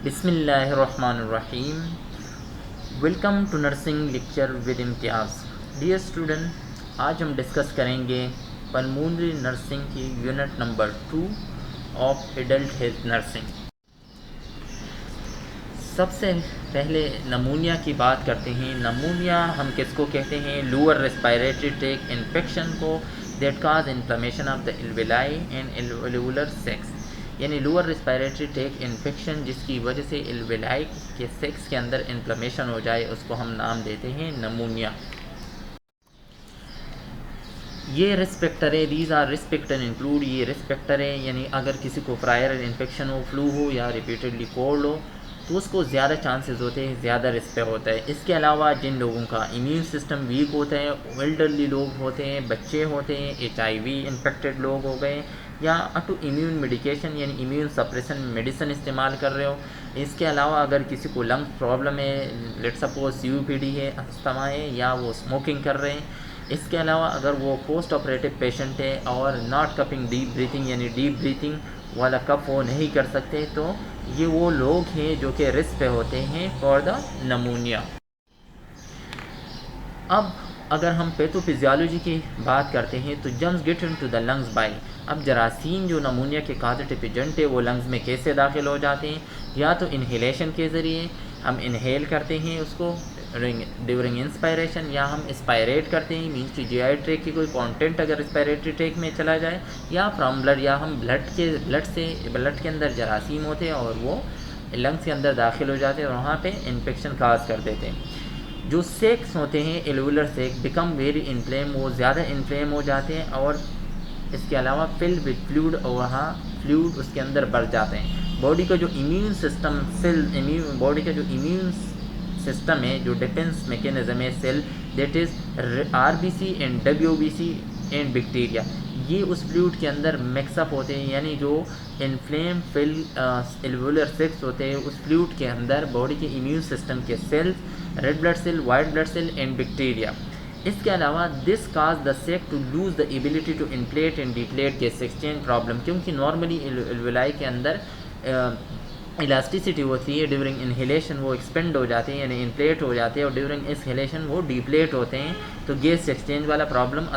बिस्मिल्लाहिर्रहमानिर्रहीम। Welcome to nursing lecture with Imtiaz. Dear student, आज हम डिस्कस करेंगे पल्मोनरी नर्सिंग की unit number 2 of adult health nursing. सबसे पहले नमूनिया की बात करते हैं। नमूनिया हम किसको कहते हैं? लोअर रेस्पिरेटरी ट्रैक इन्फेक्शन को that cause inflammation of the alveoli and alveolar sacs, यानी लोअर रेस्पिरेटरी ट्रैक इन्फेक्शन जिसकी वजह से एल्वेलाई के सेक्स के अंदर इन्फ्लेमेशन हो जाए, उसको हम नाम देते हैं नमूनिया। ये रिस्पेक्टर है, दीज आर रिस्पेक्टर इंक्लूड, ये रिस्पेक्टर है यानी अगर किसी को प्रायर इन्फेक्शन हो, फ्लू हो या रिपीटेडली कोल्ड हो तो उसको ज़्यादा चांसेस होते हैं, ज़्यादा रिस्क पे होता है। इसके अलावा जिन लोगों का इम्यून सिस्टम वीक होता है, एल्डरली लोग होते हैं, बच्चे होते हैं, HIV इन्फेक्टेड लोग हो गए, या टू इम्यून मेडिकेशन यानी इम्यून सप्रेशन मेडिसिन इस्तेमाल कर रहे हो। इसके अलावा अगर किसी को लंग प्रॉब्लम है, लेट सपोज COPD है, अस्थमा है, या वो स्मोकिंग कर रहे हैं। इसके अलावा अगर वो पोस्ट ऑपरेटिव पेशेंट है और नॉट कपिंग डीप ब्रीथिंग यानी डीप ब्रीथिंग वाला कप वो नहीं कर सकते, तो ये वो लोग हैं जो कि रिस्क पे होते हैं फॉर द नमूनिया। अब अगर हम पैथोफिजियोलॉजी की बात करते हैं तो germs get into the lungs by, अब जरासीम जो नमूनिया के काजेटिव एजेंट है वो लंग्स में कैसे दाखिल हो जाते हैं? या तो इन्हेलेशन के ज़रिए हम इन्हेल करते हैं उसको ड्यूरिंग इंस्पायरेशन, या हम एस्पायरेट करते हैं मीन्स कि GI ट्रैक की कोई कंटेंट अगर रेस्पिरेटरी ट्रैक में चला जाए, या फ्रॉम ब्लड, या हम ब्लड के अंदर जरासीम होते हैं और वो लंग्स के अंदर दाखिल हो जाते हैं और वहाँ पे इन्फेक्शन काज कर देते हैं। जो सेक्स होते हैं एल्वुलर सेक बिकम वेरी इन्फ्लेम, वो ज़्यादा इन्फ्लेम हो जाते हैं और इसके अलावा फिल विद फ्लूइड, और वहाँ फ्लूइड उसके अंदर बढ़ जाते हैं। बॉडी का जो इम्यून सिस्टम है, जो डिफेंस मैकेनिज्म है cell, that is RBC and WBC and bacteria, ये उस फ्लूइड के अंदर मिक्सअप होते हैं, यानी जो इन्फ्लेम फिल एल्वुलर सेक्स होते हैं उस फ्लूइड के अंदर बॉडी के इम्यून सिस्टम के cells, red blood cell, white blood cell and bacteria. इसके अलावा this cause the sac to lose the ability to inflate and deflate gas exchange problem, क्योंकि नॉर्मली एल्वेलाई के अंदर इलास्टिसिटी होती है, ड्यूरिंग इन्हेलेशन वो expand हो जाते हैं यानी इन्फ्लेट हो जाते हैं, और ड्यूरिंग एक्सहेलेशन वो डिफ्लेट होते हैं। तो गैस एक्सचेंज वाला प्रॉब्लम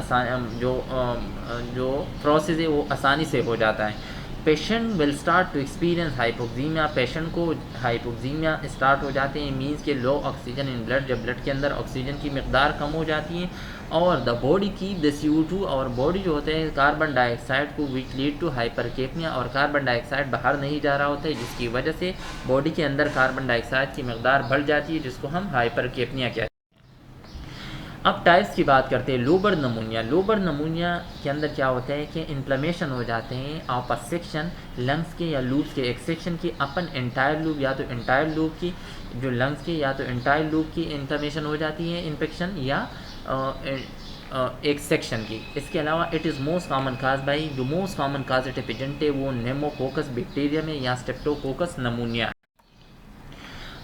जो प्रोसेस है वो आसानी से हो जाता है। Patient will start to experience hypoxaemia, patient को हाइपोक्सीमिया स्टार्ट हो जाते हैं मीन्स के लो ऑक्सीजन इन ब्लड, जब ब्लड के अंदर ऑक्सीजन की मकदार कम हो जाती है, और the body keep the CO2, और बॉडी जो होते हैं कार्बन डाइऑक्साइड को विच लीड टू हाइपरकेपनिया, और कार्बन डाइऑक्साइड बाहर नहीं जा रहा होता है जिसकी वजह से बॉडी के अंदर कार्बन डाइऑक्साइड की मकदार बढ़ जाती है जिसको हम हाइपरकेपनिया कहते हैं। अब टाइप्स की बात करते हैं। लोबर नमूनिया के अंदर क्या होता है कि इन्फ्लेमेशन हो जाते हैं ऑफ अ सेक्शन लंग्स के या लूब्स के, एक सेक्शन की अपन एंटायर लूब, या तो एंटायर लूब की जो लंग्स के, या तो एंटायर लूब की इन्फ्लेमेशन हो जाती है इन्फेक्शन, या एक सेक्शन की। इसके अलावा it is most common cause by, जो मोस्ट कॉमन काजेटिव एजेंट है वो नेमोकोकस बैक्टीरिया में या स्ट्रेप्टोकोकस नमूनिया।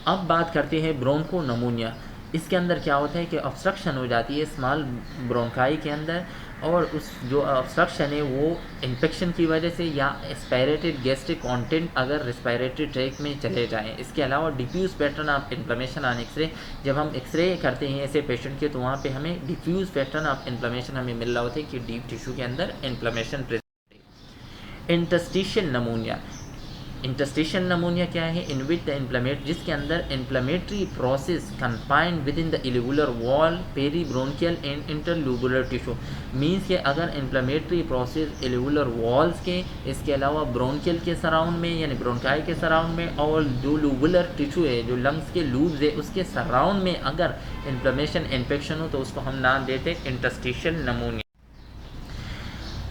अब बात करते हैं ब्रोंको नमूनिया। इसके अंदर क्या होता है कि ऑब्स्ट्रक्शन हो जाती है स्मॉल ब्रोंकाई के अंदर, और उस जो ऑब्स्ट्रक्शन है वो इन्फेक्शन की वजह से या एस्पायरेटेड गैस्ट्रिक कंटेंट अगर रेस्पिरेटरी ट्रैक में चले जाएं। इसके अलावा diffuse pattern of inflammation on X ray, जब हम एक्सरे करते हैं ऐसे पेशेंट के तो वहाँ पे हमें डिफ्यूज़ पैटर्न ऑफ इन्फ्लेमेशन हमें मिल रहा होता है कि डीप टिश्यू के अंदर इन्फ्लेमेशन प्रेजेंट है। इंटरस्टिशियल नमूनिया क्या है? इन विच द इन्फ्लेमेट, जिसके अंदर inflammatory process confined with in the alveolar wall, peribronchial and interlobular tissue, means के अगर इन्फ्लेमेटरी प्रोसेस एल्वुलर वॉल्स के, इसके अलावा ब्रोंकियल के सराउंड में यानी ब्रोंकाई के सराउंड में, और जो लूबुलर टिश्यू है जो लंग्स के लूब्स है उसके सराउंड में अगर इन्फ्लेमेशन इन्फेक्शन हो तो उसको हम नाम देते हैं इंटरस्टिशियल नमूनिया।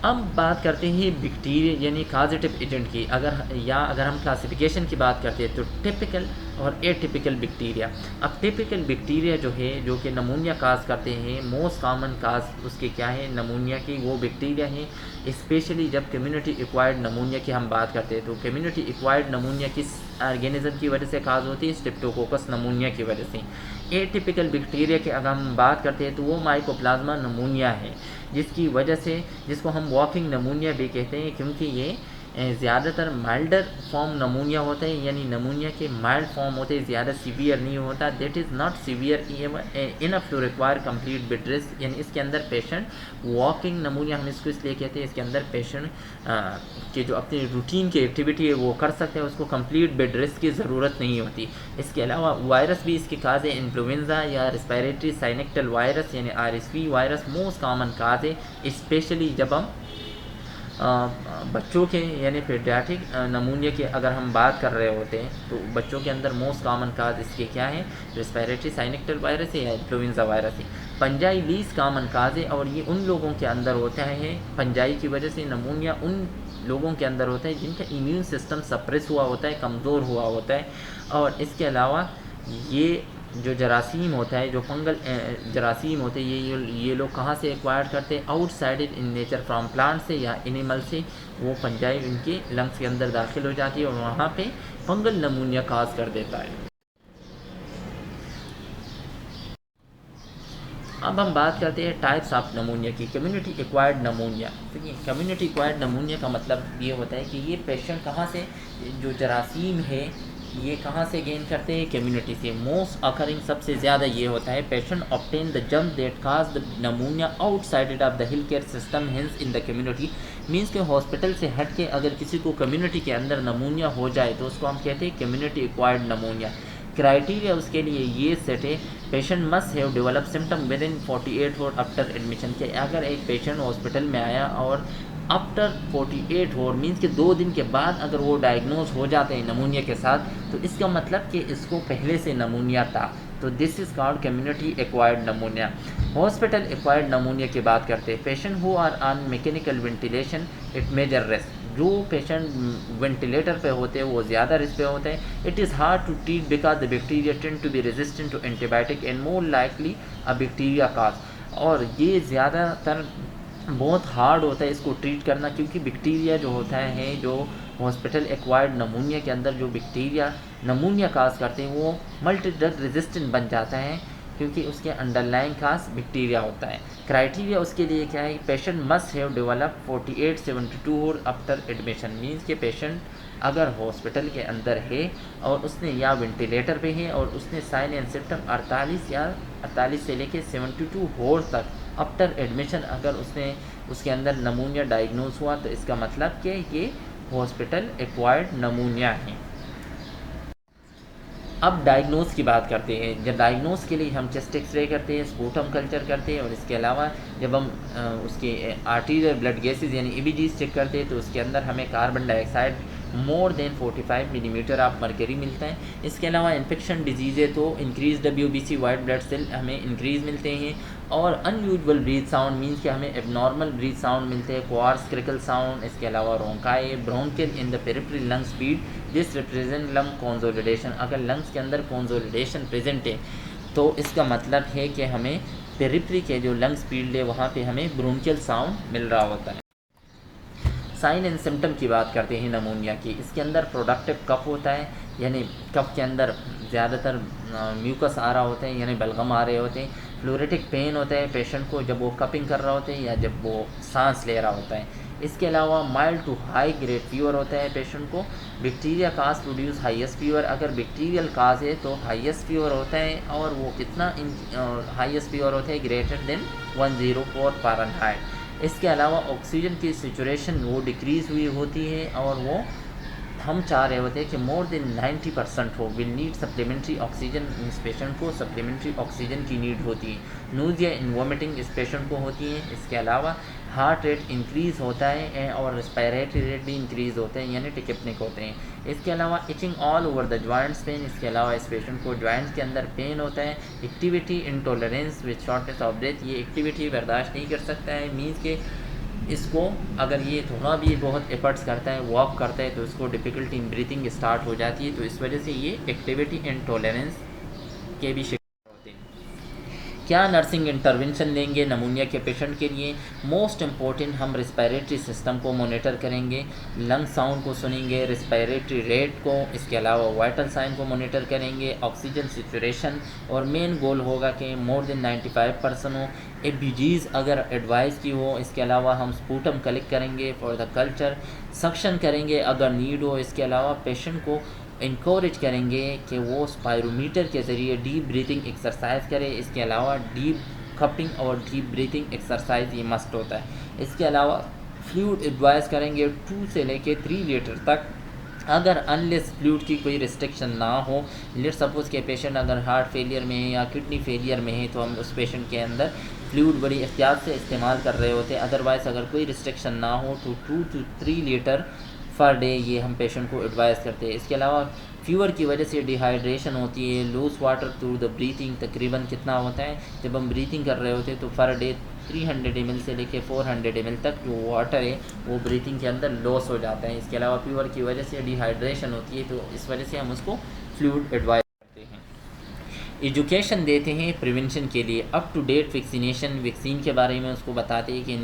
अब बात करते हैं बैक्टीरिया यानी काजेटिव एजेंट की। अगर हम क्लासिफिकेशन की बात करते हैं तो टिपिकल और एटिपिकल बैक्टीरिया। अब टिपिकल बैक्टीरिया जो है जो कि नमूनिया काज करते हैं, मोस्ट कॉमन काज उसके क्या है नमूनिया की, वो बैक्टीरिया हैं। स्पेशली जब कम्युनिटी एक्वायर्ड नमूनिया की हम बात करते हैं तो कम्युनिटी एक्वायर्ड नमूनिया किस ऑर्गेनिज्म की वजह से काज होती है? स्ट्रेप्टोकोकस नमूनिया की वजह से। एटिपिकल बैक्टीरिया की अगर हम बात करते हैं तो वो माइकोप्लाज्मा नमूनिया है, जिसकी वजह से जिसको हम वॉकिंग नमूनिया भी कहते हैं, क्योंकि ये ज़्यादातर माइल्डर फॉर्म नमूनिया होता है, यानी नमूनिया के माइल्ड फॉर्म होते हैं, ज़्यादा सीवियर नहीं होता। That is not severe enough to require complete bed rest, यानी इसके अंदर पेशेंट वॉकिंग नमूनिया हम इसको इसलिए कहते हैं, इसके अंदर पेशेंट के जो अपनी रूटीन की एक्टिविटी है वो कर सकते हैं, उसको कंप्लीट बेड रेस्ट की ज़रूरत नहीं होती। इसके अलावा वायरस भी इसके काज है, इन्फ्लुएंजा या रिस्पायरेटरी साइनेक्टल वायरस यानी RSV virus most common cause है, स्पेशली जब हम बच्चों के यानी पीडियाट्रिक नमूनिया की अगर हम बात कर रहे होते हैं तो बच्चों के अंदर मोस्ट कॉमन काज इसके क्या है, रेस्पिरेटरी साइनेक्टल वायरस है या इन्फ्लुएंजा वायरस है। पंजाई लीस्ट कॉमन काज है और ये उन लोगों के अंदर होता है, पंजाई की वजह से नमूनिया उन लोगों के अंदर होता है जिनका इम्यून सिस्टम सप्रेस हुआ होता है, कमज़ोर हुआ होता है। और इसके अलावा ये जो जरासीम होता है, जो फंगल जरासीम होते हैं, ये लोग कहाँ से एक्वायर करते हैं, आउटसाइडेड इन नेचर फ्रॉम प्लांट से या एनिमल से, वो पंजाई इनके लंग्स के अंदर दाखिल हो जाती है और वहाँ पे फंगल नमूनिया काज कर देता है। अब हम बात करते हैं टाइप्स ऑफ नमूनिया की। कम्युनिटी एक्वायर्ड नमूनिया, देखिए कम्युनिटी एक्वायर्ड नमूनिया का मतलब ये होता है कि ये पेशेंट कहाँ से, जो जरासीम है ये कहाँ से गेन करते हैं, कम्युनिटी से। मोस्ट अकरिंग सबसे ज़्यादा ये होता है, patient obtain the germ that cause the pneumonia outside of the health care system hence in the community. Means के हॉस्पिटल से हट के अगर किसी को कम्युनिटी के अंदर नमूनिया हो जाए तो उसको हम कहते हैं कम्युनिटी एक्वायर्ड नमूनिया। क्राइटेरिया उसके लिए ये सेट है, patient must have develop symptom with in 48 hour after admission के। अगर एक पेशेंट हॉस्पिटल में आया और आफ्टर 48 आवर मीन्स के 2 दिन के बाद अगर वो डायग्नोज हो जाते हैं नमूनिया के साथ, तो इसका मतलब कि इसको पहले से नमूनिया था, तो this is called community acquired pneumonia. Hospital acquired pneumonia की बात करते हैं, patient who are on mechanical ventilation it major risk. जो पेशेंट वेंटिलेटर पे होते हैं वो ज़्यादा रिस्क पे होते हैं। It is hard to treat because the bacteria tend to be resistant to antibiotic and more likely a bacteria cause. और ये ज़्यादातर बहुत हार्ड होता है इसको ट्रीट करना, क्योंकि बैक्टीरिया जो होता है, जो हॉस्पिटल एक्वायर्ड नमूनिया के अंदर जो बैक्टीरिया नमूनिया काज करते हैं वो मल्टी ड्रग रेजिस्टेंट बन जाता है, क्योंकि उसके अंडरलाइंग काज बैक्टीरिया होता है। क्राइटेरिया उसके लिए क्या है, patient must have develop 48-72 hour after admission. Means के पेशेंट अगर हॉस्पिटल के अंदर है और उसने या वेंटिलेटर पे है और उसने साइन एंड सिम्टम 48 से लेके 72 आवर तक आफ्टर एडमिशन अगर उसने उसके अंदर नमूनिया डायग्नोज हुआ, तो इसका मतलब कि ये हॉस्पिटल एक्वायर्ड नमूनिया है। अब डायग्नोज की बात करते हैं। जब डायग्नोज के लिए हम चेस्ट एक्सरे करते हैं, स्पूटम कल्चर करते हैं, और इसके अलावा जब हम उसके आर्टीरियल ब्लड गैसेज यानी EBGs चेक करते हैं तो उसके अंदर हमें carbon dioxide more than 45 millimetre of mercury मिलता है। इसके अलावा इन्फेक्शन डिजीज़ है तो increase WBC white blood cell हमें इंक्रीज़ मिलते हैं। और अनयूजुअल ब्रीथ साउंड मीन्स कि हमें एबनॉर्मल ब्रीथ साउंड मिलते हैं, क्वार्स क्रिकल साउंड। इसके अलावा रोंकाई bronchial in the peripheral lung speed this represent lung consolidation. अगर लंग्स के अंदर कंसोलिडेशन प्रेजेंट है तो इसका मतलब है कि हमें पेरिफेरी के जो लंग स्पीड है वहाँ पे हमें ब्रोंकियल साउंड मिल रहा होता है। साइन एंड सिम्टम की बात करते हैं नमूनिया की। इसके अंदर प्रोडक्टिव कफ होता है, यानी कफ के अंदर ज़्यादातर म्यूकस आ रहा होता है, यानी बलगम आ रहे होते हैं। फ्लोरेटिक पेन होता है पेशेंट को जब वो कपिंग कर रहा होता है या जब वो सांस ले रहा होता है। इसके अलावा mild to high grade fever होता है पेशेंट को। Bacteria cause produce highest fever, अगर बैक्टीरियल काज है तो हाईएस्ट फीवर होता है, और वो कितना हाईएस्ट फीवर होता है, ग्रेटर देन 104 फ़ारेनहाइट। इसके अलावा ऑक्सीजन की सेचुरेशन वो डिक्रीज़ हुई होती है, और वो हम चाह रहे होते हैं कि मोर देन 90% हो। विल नीड सप्लीमेंट्री ऑक्सीजन, इस पेशेंट को सप्लीमेंट्री ऑक्सीजन की नीड होती है। नोजिया इन वॉमिटिंग इस पेशेंट को होती है। इसके अलावा हार्ट रेट इंक्रीज़ होता है और रेस्पिरेटरी रेट भी इंक्रीज़ होते हैं, यानी टिकेपनिक होते हैं। इसके अलावा itching all over the joints pain, इसके अलावा इस पेशेंट को जॉइंट्स के अंदर पेन होता है। Activity intolerance with shortness of breath, ये एक्टिविटी बर्दाश्त नहीं कर सकता है। मीन्स के इसको अगर ये थोड़ा भी बहुत एफर्ट्स करता है, वॉक करता है, तो इसको डिफ़िकल्टी इन ब्रीथिंग स्टार्ट हो जाती है, तो इस वजह से ये एक्टिविटी इंटॉलरेंस के भी शिकार होते हैं। क्या नर्सिंग इंटरवेंशन लेंगे नमूनिया के पेशेंट के लिए? मोस्ट इम्पॉर्टेंट, हम रिस्पायरेटरी सिस्टम को मॉनिटर करेंगे, लंग साउंड को सुनेंगे, रिस्पायरेटरी रेट को, इसके अलावा वाइटल साइन को मॉनिटर करेंगे, ऑक्सीजन सिचुएशन, और मेन गोल होगा कि मोर देन 95% हो। एबीजीज अगर एडवाइस की हो, इसके अलावा हम स्पूटम कलेक्ट करेंगे फॉर द कल्चर, सक्शन करेंगे अगर नीड हो। इसके अलावा पेशेंट को इनकोरेज करेंगे कि वो स्पायरोमीटर के ज़रिए डीप ब्रीथिंग एक्सरसाइज करे। इसके अलावा डीप कपिंग और डीप ब्रीथिंग एक्सरसाइज ये मस्ट होता है। इसके अलावा फ्लूइड एडवाइस करेंगे 2 से लेके 3 लीटर तक, अगर अनलेस फ्लूइड की कोई रिस्ट्रिक्शन ना हो। लेट सपोज़ के पेशेंट अगर हार्ट फेलियर में है या किडनी फेलियर में है तो हम उस पेशेंट के अंदर फ्लूइड बड़ी एहतियात से इस्तेमाल कर रहे होते हैं। अदरवाइज़ अगर कोई रिस्ट्रिक्शन ना हो तो 2 to 3 लीटर पर डे ये हम पेशेंट को एडवाइस करते हैं। इसके अलावा फीवर की वजह से डिहाइड्रेशन होती है, loose water through the breathing तकरीबन कितना होता है जब हम ब्रीथिंग कर रहे होते हैं तो पर डे 300 ml से लेके 400 ml तक जो वाटर है वो ब्रीथिंग के अंदर लॉस हो जाता है। इसके अलावा फीवर की वजह से डिहाइड्रेशन होती है तो इस वजह से हम उसको फ्लूइड एडवाइस करते हैं। एजुकेशन देते हैं प्रिवेंशन के लिए, अप टू डेट वैक्सीन के बारे में उसको बताते हैं कि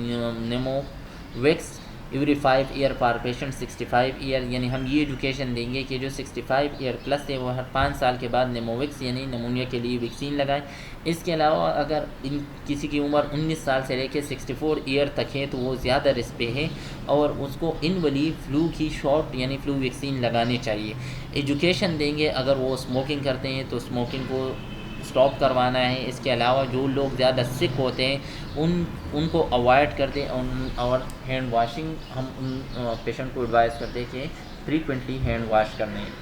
Pneumovax every 5 year for patient 65 year, यानी हम ये एजुकेशन देंगे कि जो 65 ईयर प्लस है वो हर 5 साल के बाद निमोवैक्स यानी नमूनिया के लिए वैक्सीन लगाएं। इसके अलावा अगर किसी की उम्र 19 साल से लेकर 64 ईयर तक है तो वो ज़्यादा रिस्क पे है और उसको इनवली फ्लू की शॉट यानी फ्लू वैक्सीन लगानी चाहिए। एजुकेशन देंगे अगर वो स्मोकिंग करते हैं तो स्मोकिंग को स्टॉप करवाना है। इसके अलावा जो लोग ज़्यादा सिक होते हैं उनको अवॉइड करते हैं और हैंड वाशिंग हम उन पेशेंट को एडवाइस करते हैं कि फ्रीक्वेंटली हैंड वॉश करने हैं।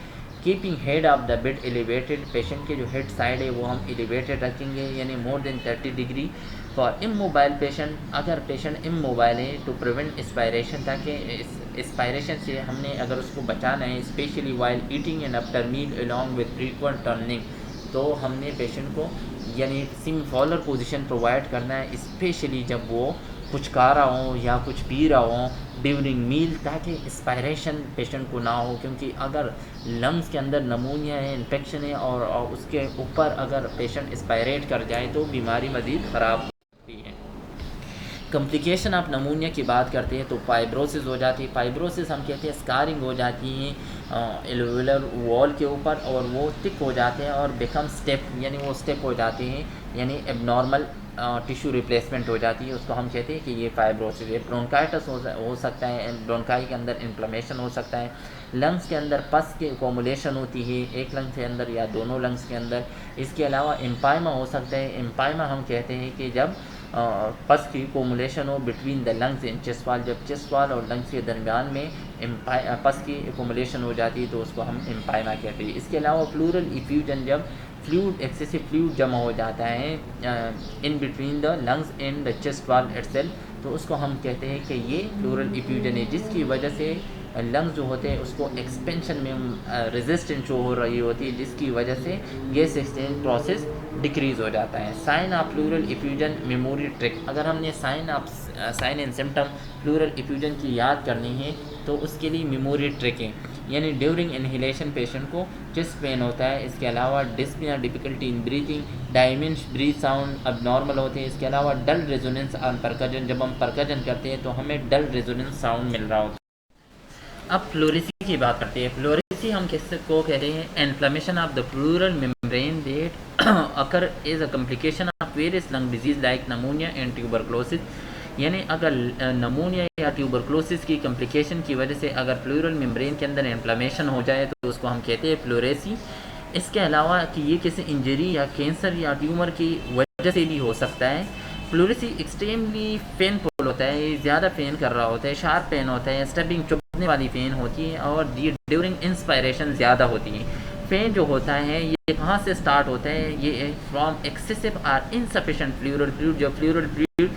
Keeping head of the bed elevated, patient के जो हेड साइड है वो हम एलिवेटेड रखेंगे यानी more than 30 degree. For immobile patient, अगर पेशेंट इमोबाइल है टू प्रिवेंट एस्पायरेशन, ताकि एस्पायरेशन से हमने अगर उसको बचाना है specially while eating and after meal along with frequent turning, तो हमने पेशेंट को यानी सिम फॉलर पोजीशन प्रोवाइड करना है स्पेशली जब वो कुछ खा रहा हो या कुछ पी रहा हो ड्यूरिंग मील, ताकि इंस्पायरेशन पेशेंट को ना हो। क्योंकि अगर लंग्स के अंदर नमूनिया है, इन्फेक्शन है और उसके ऊपर अगर पेशेंट इंस्पायरेट कर जाए तो बीमारी मज़ीद ख़राब होती है। कम्प्लिकेशन ऑफ नमूनिया की बात करते हैं तो फाइब्रोसिस हो जाती है। फाइब्रोसिस हम कहते हैं स्कारिंग हो जाती है एल्वेलर वॉल के ऊपर और वो थिक हो जाते हैं और बिकम स्टेप यानी वो स्टेप हो जाते हैं यानी एबनॉर्मल टिश्यू रिप्लेसमेंट हो जाती है, उसको हम कहते हैं कि ये फाइब्रोसिस है। ब्रोंकाइटिस हो सकता है, ब्रोंकाई के अंदर इन्फ्लेमेशन हो सकता है। लंग्स के अंदर पस की एकोमुलेशन होती है एक लंग्स के अंदर या दोनों लंग्स के अंदर। इसके अलावा एम्पाइमा हो सकता है। एम्पाइमा हम कहते हैं कि जब पस की एकोमुलेशन हो between the lungs in chest वाल, जब चेस्ट वाल और लंग्स के दरमियान में पस की एकोमुलेशन हो जाती है तो उसको हम एम्पाइमा कहते हैं। इसके अलावा प्लूरल इफ्यूजन, जब फ्लूइड एक्सेसिव फ्लूइड जमा हो जाता है in between the lungs and the chest वाल इटसेल्फ, तो उसको हम कहते हैं कि ये प्लूरल इफ्यूजन है, जिसकी वजह से लंग्स जो होते हैं उसको एक्सपेंशन में रेजिस्टेंस शो हो रही होती है, जिसकी वजह से गैस एक्सचेंज प्रोसेस डिक्रीज़ हो जाता है। Sign of pleural effusion memory trick, अगर हमने sign and symptom pleural effusion की याद करनी है तो उसके लिए मेमोरी ट्रिक है, यानी ड्यूरिंग इनहेलेशन पेशेंट को चेस्ट पेन होता है। इसके अलावा dyspnea, difficulty in breathing, diminish breath sound abnormal होते हैं। इसके अलावा डल रेजोनेंस ऑन परकजन, जब हम परकजन करते हैं तो हमें डल रेजोनेंस साउंड मिल रहा होता है। अब प्लोरेसी की बात करते हैं। प्लोरेसी हम किसको कहते हैं? Inflammation of the pleural membrane that occur is a complication of various lung disease like नमूनिया and tuberculosis, यानी अगर नमूनिया या ट्यूबरक्लोसिस की कॉम्प्लिकेशन की वजह से अगर प्लूरल मेम्ब्रेन के अंदर इन्फ्लेमेशन हो जाए तो उसको हम कहते हैं प्लोरेसी। इसके अलावा कि ये किसी इंजरी या कैंसर या ट्यूमर की वजह से भी हो सकता है। प्लूरेसी एक्सट्रीमली पेनफुल होता है, ये ज़्यादा पेन कर रहा होता है, शार्प पेन होता है, स्टबिंग चुभने वाली पेन होती है और ड्यूरिंग इंस्पायरेशन ज़्यादा होती है। पेन जो होता है ये कहाँ से स्टार्ट होता है? ये from excessive or insufficient pleural fluid, जो प्लूरल फ्लूइड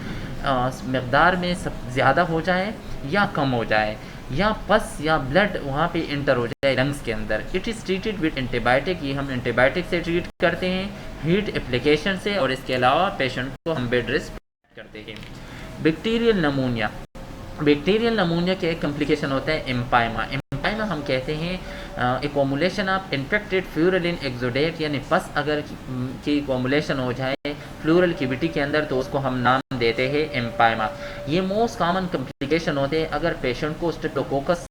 मकदार में ज़्यादा हो जाए या कम हो जाए या पस या ब्लड वहाँ पे इंटर हो जाए लंग्स के अंदर। It is treated with antibiotic, ये हम एंटीबायोटिक से ट्रीट करते हैं, हीट एप्लीकेशन से, और इसके अलावा पेशेंट को हम बेड रेस्ट करते हैं। बैक्टीरियल नमूनिया, बैक्टीरियल नमूनिया के एक कॉम्प्लिकेशन होता है एम्पाइमा। एम्पाइमा हम कहते हैं एकोमुलेशन ऑफ इन्फेक्टेड फ्यूरलिन एक्सोडेट, यानी पस अगर की एकोमुलेशन हो जाए प्लूरल कैविटी के अंदर तो उसको हम नाम देते हैं एम्पाइमा। ये मोस्ट कॉमन कॉम्प्लिकेशन होते हैं अगर पेशेंट को स्ट्रेप्टोकोकस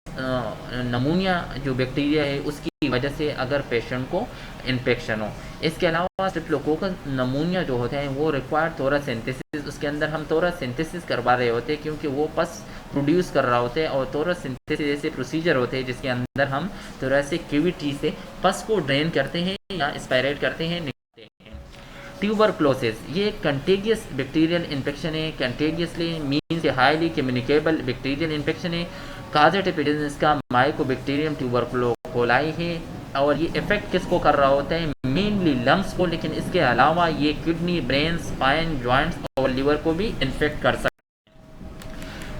नमूनिया जो बैक्टीरिया है उसकी वजह से अगर पेशेंट को इन्फेक्शन हो। इसके अलावा स्ट्रेप्टोकोकस नमूनिया जो होते हैं वो रिक्वायर्ड थोरासिंथेसिस, उसके अंदर हम थोरासिंथेसिस करवा रहे होते हैं क्योंकि वो पस प्रोड्यूस कर रहा होता है और थोरासिंथेसिस ऐसे प्रोसीजर होते हैं जिसके अंदर हम थोरेसिक कैविटी से पस को ड्रेन करते हैं या एस्पायरेट करते हैं, निकालते हैं। ट्यूबरक्लोसिस ये कंटेगियस बैक्टीरियल इन्फेक्शन है। Contagiously means highly communicable bacterial infection है। काजेट एपिडेमिस का माइकोबैक्टीरियम ट्यूबरक्लोकोलाई है और ये इफेक्ट किसको कर रहा होता है, मेनली लंग्स को, लेकिन इसके अलावा ये किडनी, ब्रेन, स्पाइन, जॉइंट्स और लिवर को भी इन्फेक्ट कर सकता है।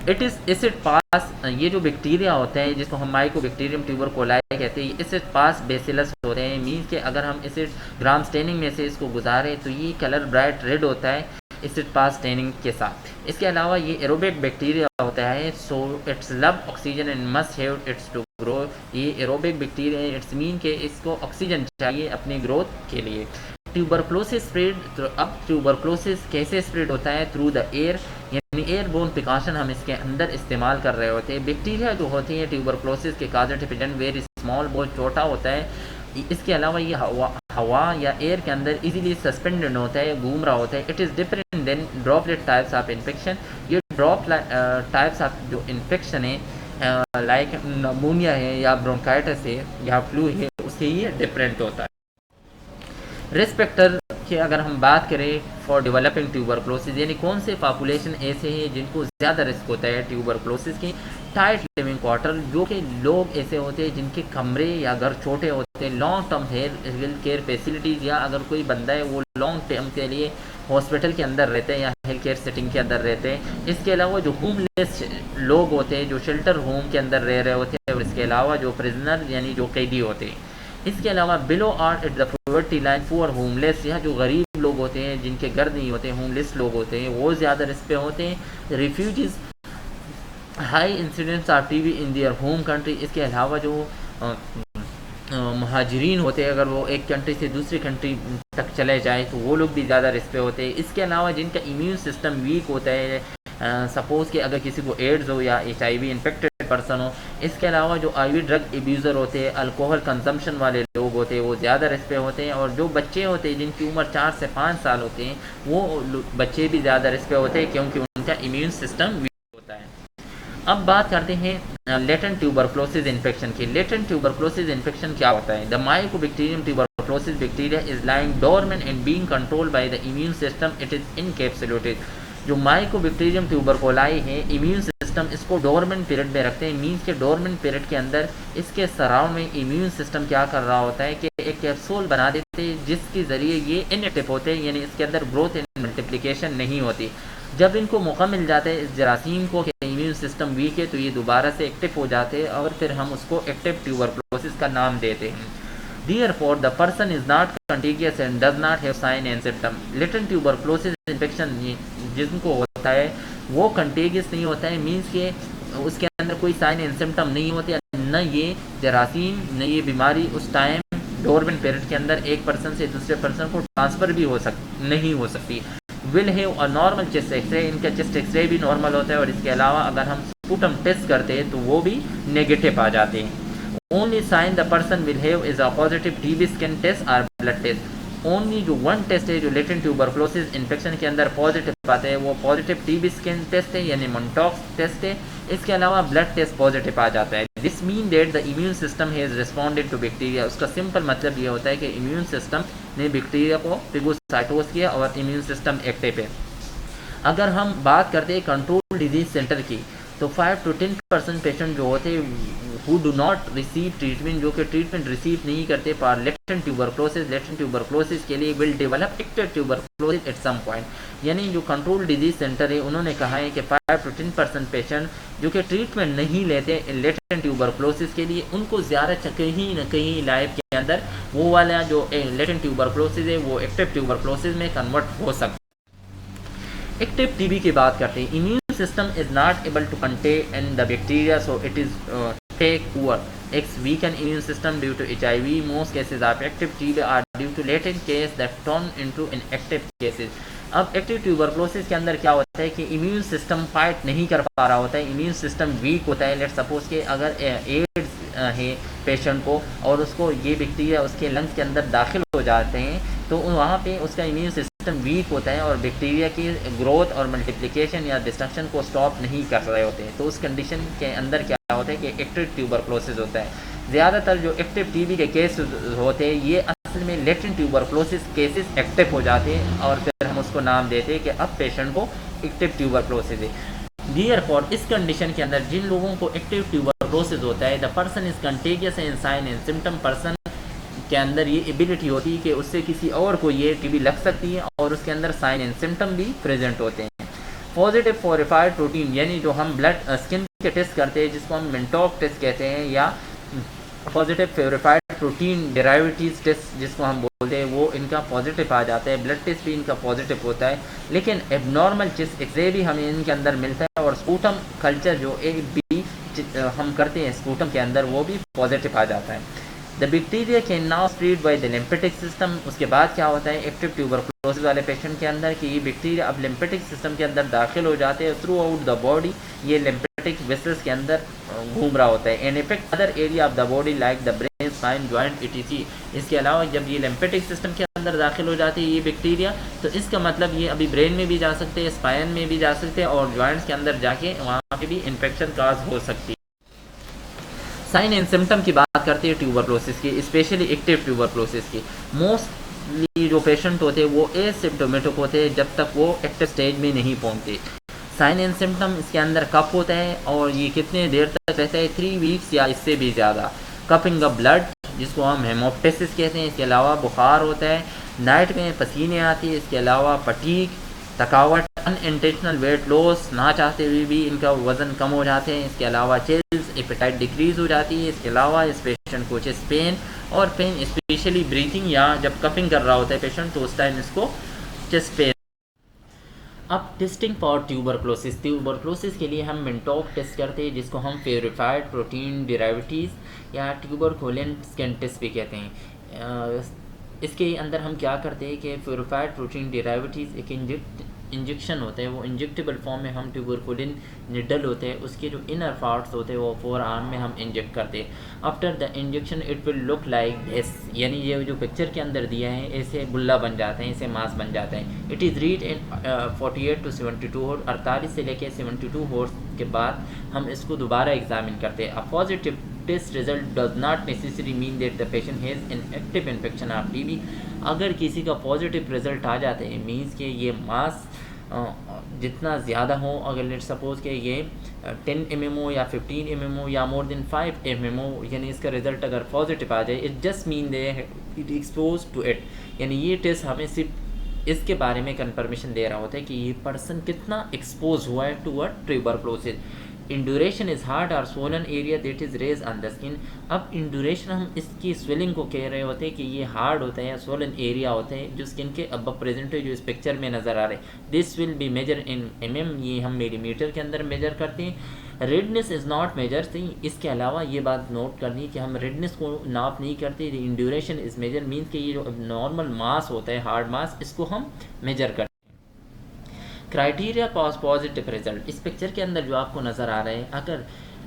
इट इज़ एसिड पास, ये जो बैक्टीरिया होता है जिसको हम माइकोबैक्टीरियम ट्यूबरकुलाई कहते हैं, एसिड पास बेसिलस होते हैं। मीन्स के अगर हम एसिड ग्राम स्टेनिंग में से इसको गुजारें तो ये कलर ब्राइट रेड होता है एसिड पास स्टेनिंग के साथ। इसके अलावा ये एरोबिक बैक्टीरिया होता है, so it's love oxygen and must have it's to grow. ये एरोबिक बैक्टीरिया है, इट्स मीन के इसको ऑक्सीजन चाहिए अपनी ग्रोथ के लिए। ट्यूबरक्लोसिस स्प्रेड, तो अब ट्यूबरक्लोसिस कैसे स्प्रेड होता है, थ्रू द एयर, यानी एयरबोर्न प्रिकॉशन हम इसके अंदर इस्तेमाल कर रहे होते हैं। बैक्टीरिया जो होती है ट्यूबरक्लोसिस के काजेटिव एजेंट वेरी स्मॉल, बहुत छोटा होता है। इसके अलावा ये हवा या एयर के अंदर इजीली सस्पेंडेड होता है, घूम रहा होता है। It is different than droplet types of infection. ये ड्रॉप टाइप्स ऑफ जो इन्फेक्शन है लाइक नमूनिया है या ब्रोंकाइटिस है या फ्लू है, उससे ये डिफरेंट होता है। रिस्क फैक्टर की अगर हम बात करें फॉर डेवलपिंग ट्यूबरक्लोसिस, यानी कौन से पॉपुलेशन ऐसे हैं जिनको ज़्यादा रिस्क होता है ट्यूबरक्लोसिस की। टाइट लिविंग क्वार्टर, जो कि लोग ऐसे होते हैं जिनके कमरे या घर छोटे होते हैं। Long term health care facilities, या अगर कोई बंदा है वो लॉन्ग टर्म के लिए हॉस्पिटल के अंदर रहते हैं या हेल्थ केयर सेटिंग के अंदर रहते हैं। इसके अलावा जो होमलेस लोग होते हैं जो शेल्टर होम के अंदर रह रहे होते हैं, और इसके अलावा जो प्रिजनर यानी जो कैदी होते हैं। इसके अलावा below or at the poverty line poor homeless, या जो गरीब लोग होते हैं जिनके घर नहीं होते, होमलेस लोग होते हैं, वो ज़्यादा रिस्क पे होते हैं। Refugees, high incidence of TB in their home country. इसके अलावा जो महाजरीन होते हैं अगर वो एक कंट्री से दूसरी कंट्री तक चले जाए तो वो लोग भी ज़्यादा रिस्क पे होते हैं। इसके अलावा जिनका इम्यून सिस्टम वीक होता है, सपोज़ कि अगर किसी को एड्स हो या HIV इन्फेक्टेड पर्सन हो। इसके अलावा जो IV ड्रग एब्यूज़र होते हैं, अल्कोहल कंजम्पशन वाले लोग होते हैं, वो ज़्यादा रिस्क पे होते हैं। और जो बच्चे होते हैं जिनकी उम्र 4 से 5 साल होते हैं, वो बच्चे भी ज़्यादा रिस्क पे होते हैं क्योंकि उनका इम्यून सिस्टम वीक होता है। अब बात करते हैं लेटेंट ट्यूबरक्लोसिस इन्फेक्शन की। लेटेंट ट्यूबरक्लोसिस इन्फेक्शन क्या होता है? The mycobacterium tuberculosis bacteria is lying dormant and being controlled by the immune system, it is encapsulated. जो माइकोबैक्टीरियम ट्यूबरकुलाई है, इम्यून सिस्टम इसको डोरमेंट पीरियड में रखते हैं। मीन्स के डोरमेंट पीरियड के अंदर इसके सराउंड में इम्यून सिस्टम क्या कर रहा होता है कि एक कैप्सूल बना देते हैं जिसके ज़रिए ये इनएक्टिव होते हैं, यानी इसके अंदर ग्रोथ एंड मल्टीप्लिकेशन नहीं होती। जब इनको मौका मिल जाता है इस जरासीम को कि इम्यून सिस्टम वीक है, तो ये दोबारा से एक्टिव हो जाते हैं और फिर हम उसको एक्टिव ट्यूबरक्लोसिस का नाम देते हैं। Therefore, the person is not contagious and does not have sign and symptom. Latent tuberculosis infection जिनको होता है वो कंटेगियस नहीं होता है, मीन्स के उसके अंदर कोई साइन एंड सिम्टम नहीं होते, न ये जरासीम न ये बीमारी उस टाइम डोरमेंट पीरियड के अंदर एक पर्सन से दूसरे पर्सन को ट्रांसफ़र भी नहीं हो सकती। Will have a normal chest x ray, इनका चेस्ट एक्सरे भी नॉर्मल होता है। और इसके अलावा अगर हम स्पूटम टेस्ट करते हैं तो वो भी नेगेटिव आ जाते हैं। Only sign the person will have is a positive TB skin test or blood test. Only जो वन टेस्ट है जो लेटेंट ट्यूबरक्लोसिस इन्फेक्शन के अंदर पॉजिटिव आते हैं वो पॉजिटिव TB स्किन टेस्ट है यानी मोन्टॉक्स टेस्ट है। इसके अलावा ब्लड टेस्ट पॉजिटिव आ जाता है। This mean that the immune system has responded to bacteria. उसका सिंपल मतलब ये होता है कि इम्यून सिस्टम ने बैक्टीरिया को फेगोसाइटोस किया और इम्यून सिस्टम एक्टिव है। अगर हम बात करते हैं कंट्रोल डिजीज सेंटर की, तो 5 to 10% पेशेंट जो होते हैं who do not receive treatment, जो कि ट्रीटमेंट रिसीव नहीं करते फॉर लेटेंट ट्यूबरक्लोसिस के लिए will develop active tuberculosis at some point. यानी जो कंट्रोल डिजीज सेंटर है उन्होंने कहा है कि 5 to 10% पेशेंट जो कि ट्रीटमेंट नहीं लेते लेटेंट ट्यूबरक्लोसिस के लिए, उनको ज़्यादा कहीं ना कहीं लाइफ के अंदर वो वाला जो लेटेंट ट्यूबरक्लोसिस है वो एक्टिव ट्यूबरक्लोसिस में कन्वर्ट हो सकता है। एक्टिव टीबी की बात करते हैं। Immune system is not able to contain the bacteria, so it is take poor ex weaken immune system due to HIV. Most cases of active TB are due to latent case that turn into inactive cases. अब active tuberculosis के अंदर क्या होता है कि immune system fight नहीं कर पा रहा होता है, इम्यून सिस्टम वीक होता है। लेट सपोज कि अगर एड्स है पेशेंट को और उसको ये बैक्टीरिया उसके लंग्स के अंदर दाखिल हो जाते हैं, तो वहाँ पे उसका इम्यून सिस्टम वीक होता है और बैक्टीरिया की ग्रोथ और मल्टीप्लिकेशन या डिस्ट्रक्शन को स्टॉप नहीं कर रहे होते हैं। तो उस कंडीशन के अंदर क्या होता है कि एक्टिव ट्यूबरक्लोसिस होता है। ज़्यादातर जो एक्टिव टीबी के केस होते हैं ये असल में लेटेंट ट्यूबरक्लोसिस केसेस एक्टिव हो जाते हैं और फिर हम उसको नाम देते हैं कि अब पेशेंट को एक्टिव ट्यूबरक्लोसिस है। Therefore, इस कंडीशन के अंदर जिन लोगों को एक्टिव ट्यूबरक्लोसिस होता है, the person is contagious in sign and symptom, person के अंदर ये एबिलिटी होती है कि उससे किसी और को ये टीबी लग सकती है और उसके अंदर साइन एंड सिम्टम भी प्रेजेंट होते हैं। पॉजिटिव फॉरिफाइड प्रोटीन यानी जो हम ब्लड स्किन के टेस्ट करते हैं जिसको हम मिंटॉक टेस्ट कहते हैं, या पॉजिटिव फ्लोरिफाइड प्रोटीन डेरिवेटिव्स टेस्ट जिसको हम बोलते हैं, वो इनका पॉजिटिव आ जाता है। ब्लड टेस्ट भी इनका पॉजिटिव होता है, लेकिन एबनॉर्मल चेस्ट एक्सरे भी हमें इनके अंदर मिलता है और स्पूटम कल्चर जो ए बी हम करते हैं स्पूटम के अंदर वो भी पॉजिटिव आ जाता है। The bacteria can now spread by the lymphatic system. उसके बाद क्या होता है एक्टिव ट्यूबरक्लोसिस वाले पेशेंट के अंदर कि ये बैक्टीरिया अब लिम्फेटिक सिस्टम के अंदर दाखिल हो जाते हैं थ्रू आउट द बॉडी, ये लिम्फेटिक वेसल्स के अंदर घूम रहा होता है and effect other area of the body like the brain, spine, joint etc। इसके अलावा जब ये लिम्फेटिक सिस्टम के अंदर दाखिल हो जाती है ये बैक्टीरिया, तो इसका मतलब ये अभी ब्रेन में भी जा सकते हैं, स्पाइन में भी जा सकते हैं और जॉइंट्स के अंदर जाके वहाँ पे भी इन्फेक्शन काज हो सकती है। साइन एंड सिम्टम की बात करते हैं ट्यूबरक्लोसिस की, स्पेशली एक्टिव ट्यूबरक्लोसिस की। मोस्टली जो पेशेंट होते हैं वो एसिम्प्टोमेटिक होते हैं जब तक वो एक्टिव स्टेज में नहीं पहुंचते। साइन एंड सिम्टम इसके अंदर कफ होता है और ये कितने देर तक रहता है, 3 वीक्स या इससे भी ज़्यादा। कपिंग द ब्लड जिसको हम हेमोप्टेसिस कहते हैं, इसके अलावा बुखार होता है, नाइट में पसीने आती है, इसके अलावा फटीग, थकावट, अनइंटेंशनल वेट लॉस, ना चाहते हुए भी इनका वज़न कम हो जाते हैं, इसके अलावा चिल्स, एपेटाइट डिक्रीज़ हो जाती है, इसके अलावा इस पेशेंट को चेस्ट पेन और पेन स्पेशली ब्रीथिंग या जब कपिंग कर रहा होता है पेशेंट तो उस टाइम इसको चेस्ट पेन। अब टेस्टिंग फॉर ट्यूबरक्लोसिस के लिए हम मिंटॉक टेस्ट करते हैं जिसको हम फ्लोरिफाइड प्रोटीन डेरिवेटिव्स या ट्यूबरकुलेंट स्किन टेस्ट भी कहते हैं। इसके अंदर हम क्या करते हैं कि फ्लोरिफाइड प्रोटीन डेरिवेटिव्स एक इंजेक्शन होता है, वो इंजेक्टेबल फॉर्म में हम ट्यूबरकुलिन निडल होते हैं उसके जो इनर पार्ट्स होते हैं वो 4 आर्म में हम इंजेक्ट करते हैं। After the injection it will look like this, यानी ये जो पिक्चर के अंदर दिया है ऐसे गुल्ला बन जाते हैं, ऐसे मास बन जाता है। It is read in 48 to 72 hours, 48 से लेकर 72 होर्स के बाद हम इसको दोबारा एग्जामिन करते हैं। A positive test result does not necessary mean that the patient has an active infection of TB. अगर किसी का पॉजिटिव रिजल्ट आ जाते हैं मीन्स के ये मास जितना ज़्यादा हो, अगर लेट सपोज के ये 10 mm हो या 15 mm हो या मोर देन 5 mm हो, यानी इसका रिज़ल्ट अगर पॉजिटिव आ जाए it just mean they it expose to it, यानी ये टेस्ट हमें सिर्फ इसके बारे में कंफर्मेशन दे रहा होता है कि ये पर्सन कितना एक्सपोज हुआ है to a tuberculosis. Induration is hard और swollen area that is raised on the skin. अब इंड्यूरेशन हम इसकी स्वेलिंग को कह रहे होते हैं कि ये हार्ड होता है या स्वोलन एरिया होते हैं जो स्किन के अब प्रेजेंट है जो इस पिक्चर में नज़र आ रहे हैं। This will be measure in mm, ये हम मिलीमीटर के अंदर मेजर करते हैं। रेडनेस इज़ नॉट मेजर थी, इसके अलावा ये बात नोट करनी कि हम रेडनेस को नाप नहीं करते। इंड्यूरेशन इज़ मेजर मीन्स कि ये जो नॉर्मल मास होता है हार्ड मास इसको हम मेजर करते हैं। क्राइटेरिया फॉर पॉजिटिव रिजल्ट इस पिक्चर के अंदर जो आपको नज़र आ रहा है अगर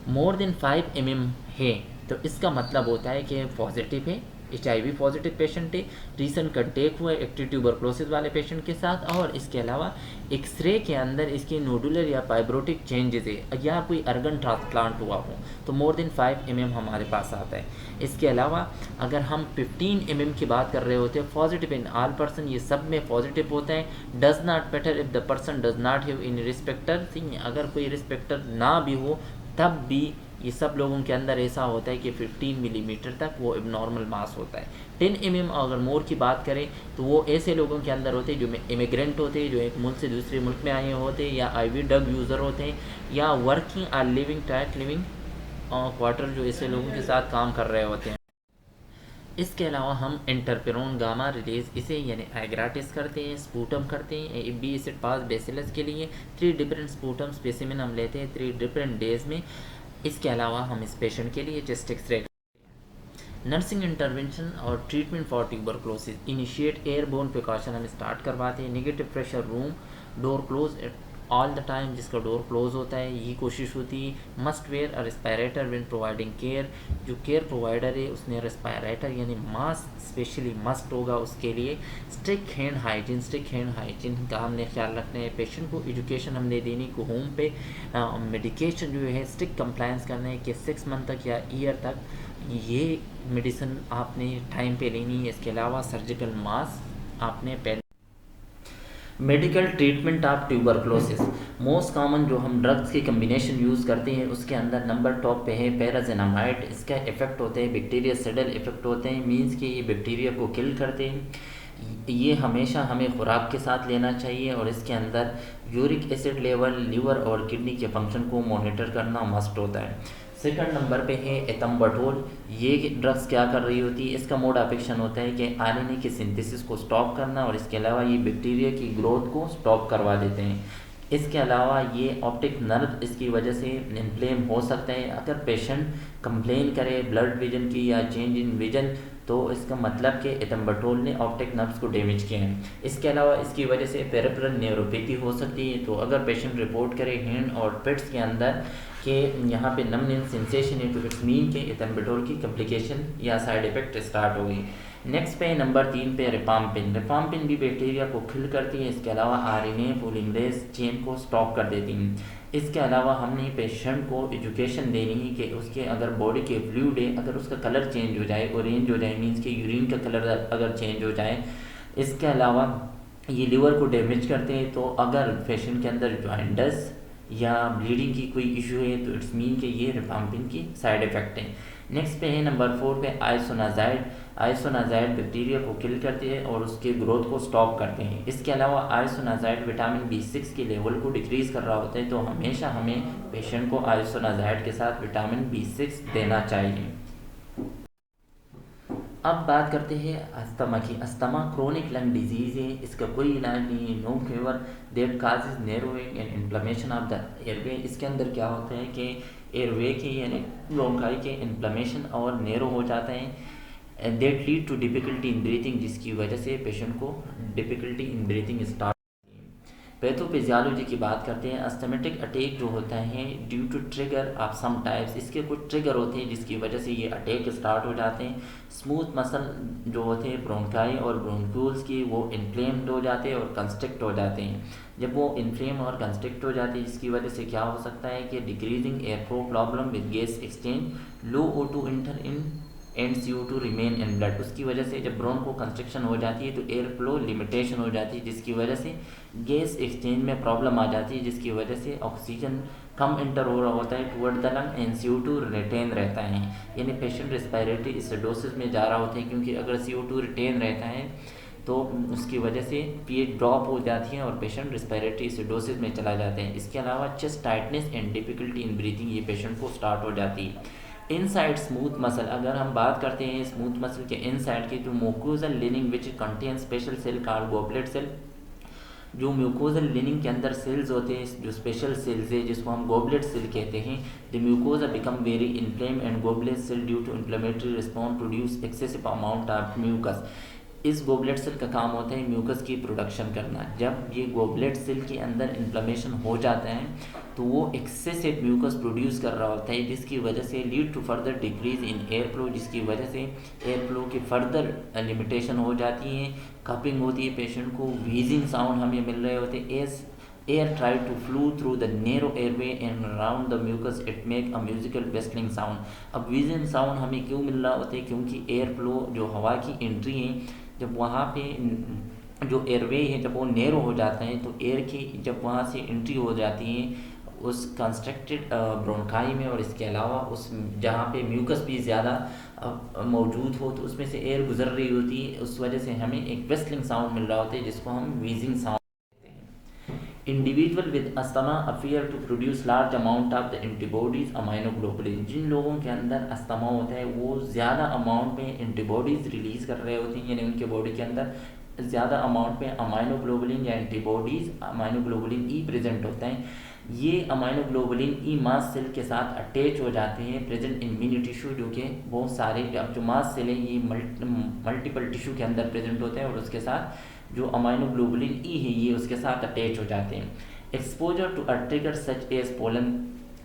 मोर देन 5 mm है तो इसका मतलब होता है कि पॉजिटिव है, HIV पॉजिटिव पेशेंट है, रिसेंट कंटेक्ट हुआ है एक्टिव ट्यूबरक्लोसिस वाले पेशेंट के साथ, और इसके अलावा एक्सरे के अंदर इसके नोडुलर या फाइब्रोटिक चेंजेस है या कोई अर्गन ट्रांसप्लांट हुआ हो तो मोर देन 5 mm हमारे पास आता है। इसके अलावा अगर हम 15 mm की बात कर रहे होते हैं पॉजिटिव इन ऑल पर्सन, ये सब में पॉजिटिव होता है। Does not matter if the person does not have in respirator thing, अगर कोई रिस्पेक्टर ना भी हो तब भी ये सब लोगों के अंदर ऐसा होता है कि 15 मिलीमीटर तक वो एबनॉर्मल मास होता है। 10 mm अगर मोर की बात करें तो वो ऐसे लोगों के अंदर होते हैं जो इमिग्रेंट होते हैं, जो एक मुल्क से दूसरे मुल्क में आए होते हैं, या IV ड्रग यूज़र होते हैं, या वर्किंग और लिविंग टाइट लिविंग क्वार्टर जो ऐसे लोगों के साथ काम कर रहे होते हैं। इसके अलावा हम इंटरफेरोन गामा रिलीज इसे यानी एग्रा टेस्ट करते हैं, स्पूटम करते हैं AB एसिड पास बेसिलस के लिए 3 डिफरेंट स्पूटम स्पेसिमेन हम लेते हैं 3 डिफरेंट डेज में। इसके अलावा हम इस पेशेंट के लिए चेस्ट एक्सरे करते हैं। नर्सिंग इंटरवेंशन और treatment for tuberculosis. Initiate airborne precaution हम स्टार्ट करवाते हैं। Negative pressure room, door close all the time, जिसका डोर क्लोज होता है यही कोशिश होती है। Must wear a respirator when providing care, जो केयर प्रोवाइडर है उसने रेस्पायरेटर यानी मास्क स्पेशली मस्ट होगा उसके लिए। Strict hand hygiene, strict hand hygiene का हमने ख्याल रखना है। पेशेंट को एजुकेशन हमने देनी को होम पे। मेडिकेशन जो है स्ट्रिक्ट कंप्लायंस करना है कि 6 मंथ तक या ईयर तक ये मेडिसिन आपने टाइम पे लेनी है। इसके अलावा सर्जिकल मास्क आपने पहले। Medical treatment of tuberculosis, most common जो हम ड्रग्स की कम्बिनेशन यूज़ करते हैं उसके अंदर नंबर टॉप पे है पैराजेनामाइड। इसका इफेक्ट होते हैं बैक्टीरिया सेडल इफेक्ट होते हैं, मींस कि ये बैक्टीरिया को किल करते हैं। ये हमेशा हमें खुराक के साथ लेना चाहिए और इसके अंदर यूरिक एसिड लेवल, लीवर और किडनी के फंक्शन को मॉनिटर करना मस्ट होता है। सेकंड नंबर पे है एथम्बटोल। ये ड्रग्स क्या कर रही होती है, इसका मोड ऑफ एक्शन होता है कि आरएनए की सिंथेसिस को स्टॉप करना और इसके अलावा ये बैक्टीरिया की ग्रोथ को स्टॉप करवा देते हैं। इसके अलावा ये ऑप्टिक नर्व इसकी वजह से इन्फ्लेम हो सकते हैं। अगर पेशेंट कंप्लेन करे ब्लड विजन की या चेंज इन विजन तो इसका मतलब कि एथम्बटोल ने ऑप्टिक नर्व्स को डैमेज किए हैं। इसके अलावा इसकी वजह से पेरिफेरल न्यूरोपैथी हो सकती है। तो अगर पेशेंट रिपोर्ट करे हैंड और पेट्स के अंदर कि यहाँ पे नमनेस सेंसेशन है तो इट्स मीन के एथम्बटोल की कम्प्लिकेशन या साइड इफेक्ट स्टार्ट हो गई। नेक्स्ट पे नंबर 3 पे रिफाम्पिन। रिफाम्पिन भी बैक्टीरिया को किल करती है। इसके अलावा आरएनए पॉलीमरेज चेन को स्टॉप कर देती है। इसके अलावा हमने पेशेंट को एजुकेशन देनी है कि उसके अगर बॉडी के फ्लूइड है अगर उसका कलर चेंज हो जाए, ऑरेंज हो जाए, मीन्स कि यूरिन का कलर अगर चेंज हो जाए। इसके अलावा ये लिवर को डैमेज करते हैं। तो अगर पेशेंट के अंदर जॉइंटस या ब्लीडिंग की कोई इशू है तो इट्स मीन कि ये रिफाम्पिन की साइड इफ़ेक्ट है। नेक्स्ट पे है नंबर 4 पे आइसोनाजाइड। आइसोनाजाइड बैक्टीरिया को किल करते हैं और उसके ग्रोथ को स्टॉप करते हैं। इसके अलावा आइसोनाजाइड विटामिन B6 के लेवल को डिक्रीज़ कर रहा होता है। तो हमेशा हमें पेशेंट को आइसोनाजाइड के साथ विटामिन B6 देना चाहिए। अब बात करते हैं अस्थमा की। अस्थमा क्रोनिक लंग डिजीज़ है, इसका कोई इलाज नहीं है, no favour that causes narrowing and inflammation of the airway. इसके अंदर क्या होता है कि एयरवे के यानी ब्रोंकाई के इन्फ्लेमेशन और नैरो हो जाते हैं and that lead to difficulty in breathing, जिसकी वजह से पेशेंट को difficulty in breathing start. Pathophysiology की बात करते हैं। अस्थमेटिक अटैक जो होता है due to trigger of some types, इसके कुछ ट्रिगर होते हैं जिसकी वजह से ये अटैक स्टार्ट हो जाते हैं। स्मूथ मसल जो होते हैं ब्रोंकाई और ब्रोंक्यूल्स की वो इन्फ्लेम्ड हो जाते हैं और कंस्ट्रिक्ट हो जाते हैं। जब वो इन्फ्लेम और कंस्ट्रिक्ट हो जाती है जिसकी वजह से क्या हो सकता है कि decreasing air flow problem with gas exchange, low O2 inter in and CO2 remain in blood. उसकी वजह से जब ब्रोंको कंस्ट्रिक्शन हो जाती है तो एयर फ्लो लिमिटेशन हो जाती है जिसकी वजह से गैस एक्सचेंज में प्रॉब्लम आ जाती है जिसकी वजह से ऑक्सीजन कम इंटर हो रहा होता है toward the lung and CO2 retain रहता है। यानी पेशेंट रेस्पिरेटरी एसिडोसिस में जा रहा होता है क्योंकि अगर CO2 रिटेन रहता है तो उसकी वजह से पीएच ड्रॉप हो जाती है और पेशेंट रेस्पिरेटरी एसिडोसिस में चला जाता है। इसके अलावा chest tightness and difficulty in breathing ये पेशेंट को स्टार्ट हो जाती है। इनसाइड स्मूथ मसल, अगर हम बात करते हैं स्मूथ मसल के इनसाइड की, जो mucosal lining which contain special cell called goblet cell. जो म्यूकोजल लिनिंग के अंदर सेल्स होते हैं जो स्पेशल सेल्स है जिसको हम गॉबलेट सेल कहते हैं। The mucosa become very inflame and goblet cell due to inflammatory response produce excessive amount of mucus. इस गॉबलेट सेल का काम होता है म्यूकस की प्रोडक्शन करना। जब ये गॉबलेट सेल के अंदर इन्फ्लेमेशन हो जाता है तो वो एक्सेसिव म्यूकस प्रोड्यूस कर रहा होता है जिसकी वजह से lead to further decrease in air flow, जिसकी वजह से एयर फ्लो की फर्दर लिमिटेशन हो जाती है। कपिंग होती है, पेशेंट को व्हीजिंग साउंड हमें मिल रहे होते हैं। As air try to flow through the narrow airway and around the mucus it make a musical whistling sound. अब व्हीजिंग साउंड हमें क्यों मिल रहा होता है, क्योंकि एयर फ्लो जो हवा की एंट्री है जब वहाँ पे जो एयरवे है जब वो नैरो हो जाता है तो एयर की जब वहाँ से एंट्री हो जाती है उस कंस्ट्रक्टेड ब्रोंकाई में और इसके अलावा उस जहाँ पे म्यूकस भी ज़्यादा मौजूद हो तो उसमें से एयर गुजर रही होती है, उस वजह से हमें एक वेस्टलिंग साउंड मिल रहा होता है जिसको हम wheezing sound. Individual with asthma appear to produce large amount of the antibodies immunoglobulin. जिन लोगों के अंदर अस्थमा होता है वो ज़्यादा अमाउंट में एंटीबॉडीज़ रिलीज़ कर रहे होते हैं, यानी उनके बॉडी के अंदर ज़्यादा अमाउंट में अमाइनोग्लोबुलिन या एंटीबॉडीज़ अमाइनोग्लोबुलिन ई प्रेजेंट होता है। ये अमाइनोग्लोबुलिन ई मास सेल के साथ अटैच हो जाते हैं प्रेजेंट इन मिनी टिश्यू, जो कि बहुत सारे अब जो मास सेल हैं ये मल्टीपल टिश्यू के अंदर प्रेजेंट होते हैं और उसके साथ जो अमाइनोग्लोबुलिन ई है ये उसके साथ अटैच हो जाते हैं। Exposure to a trigger such as pollen,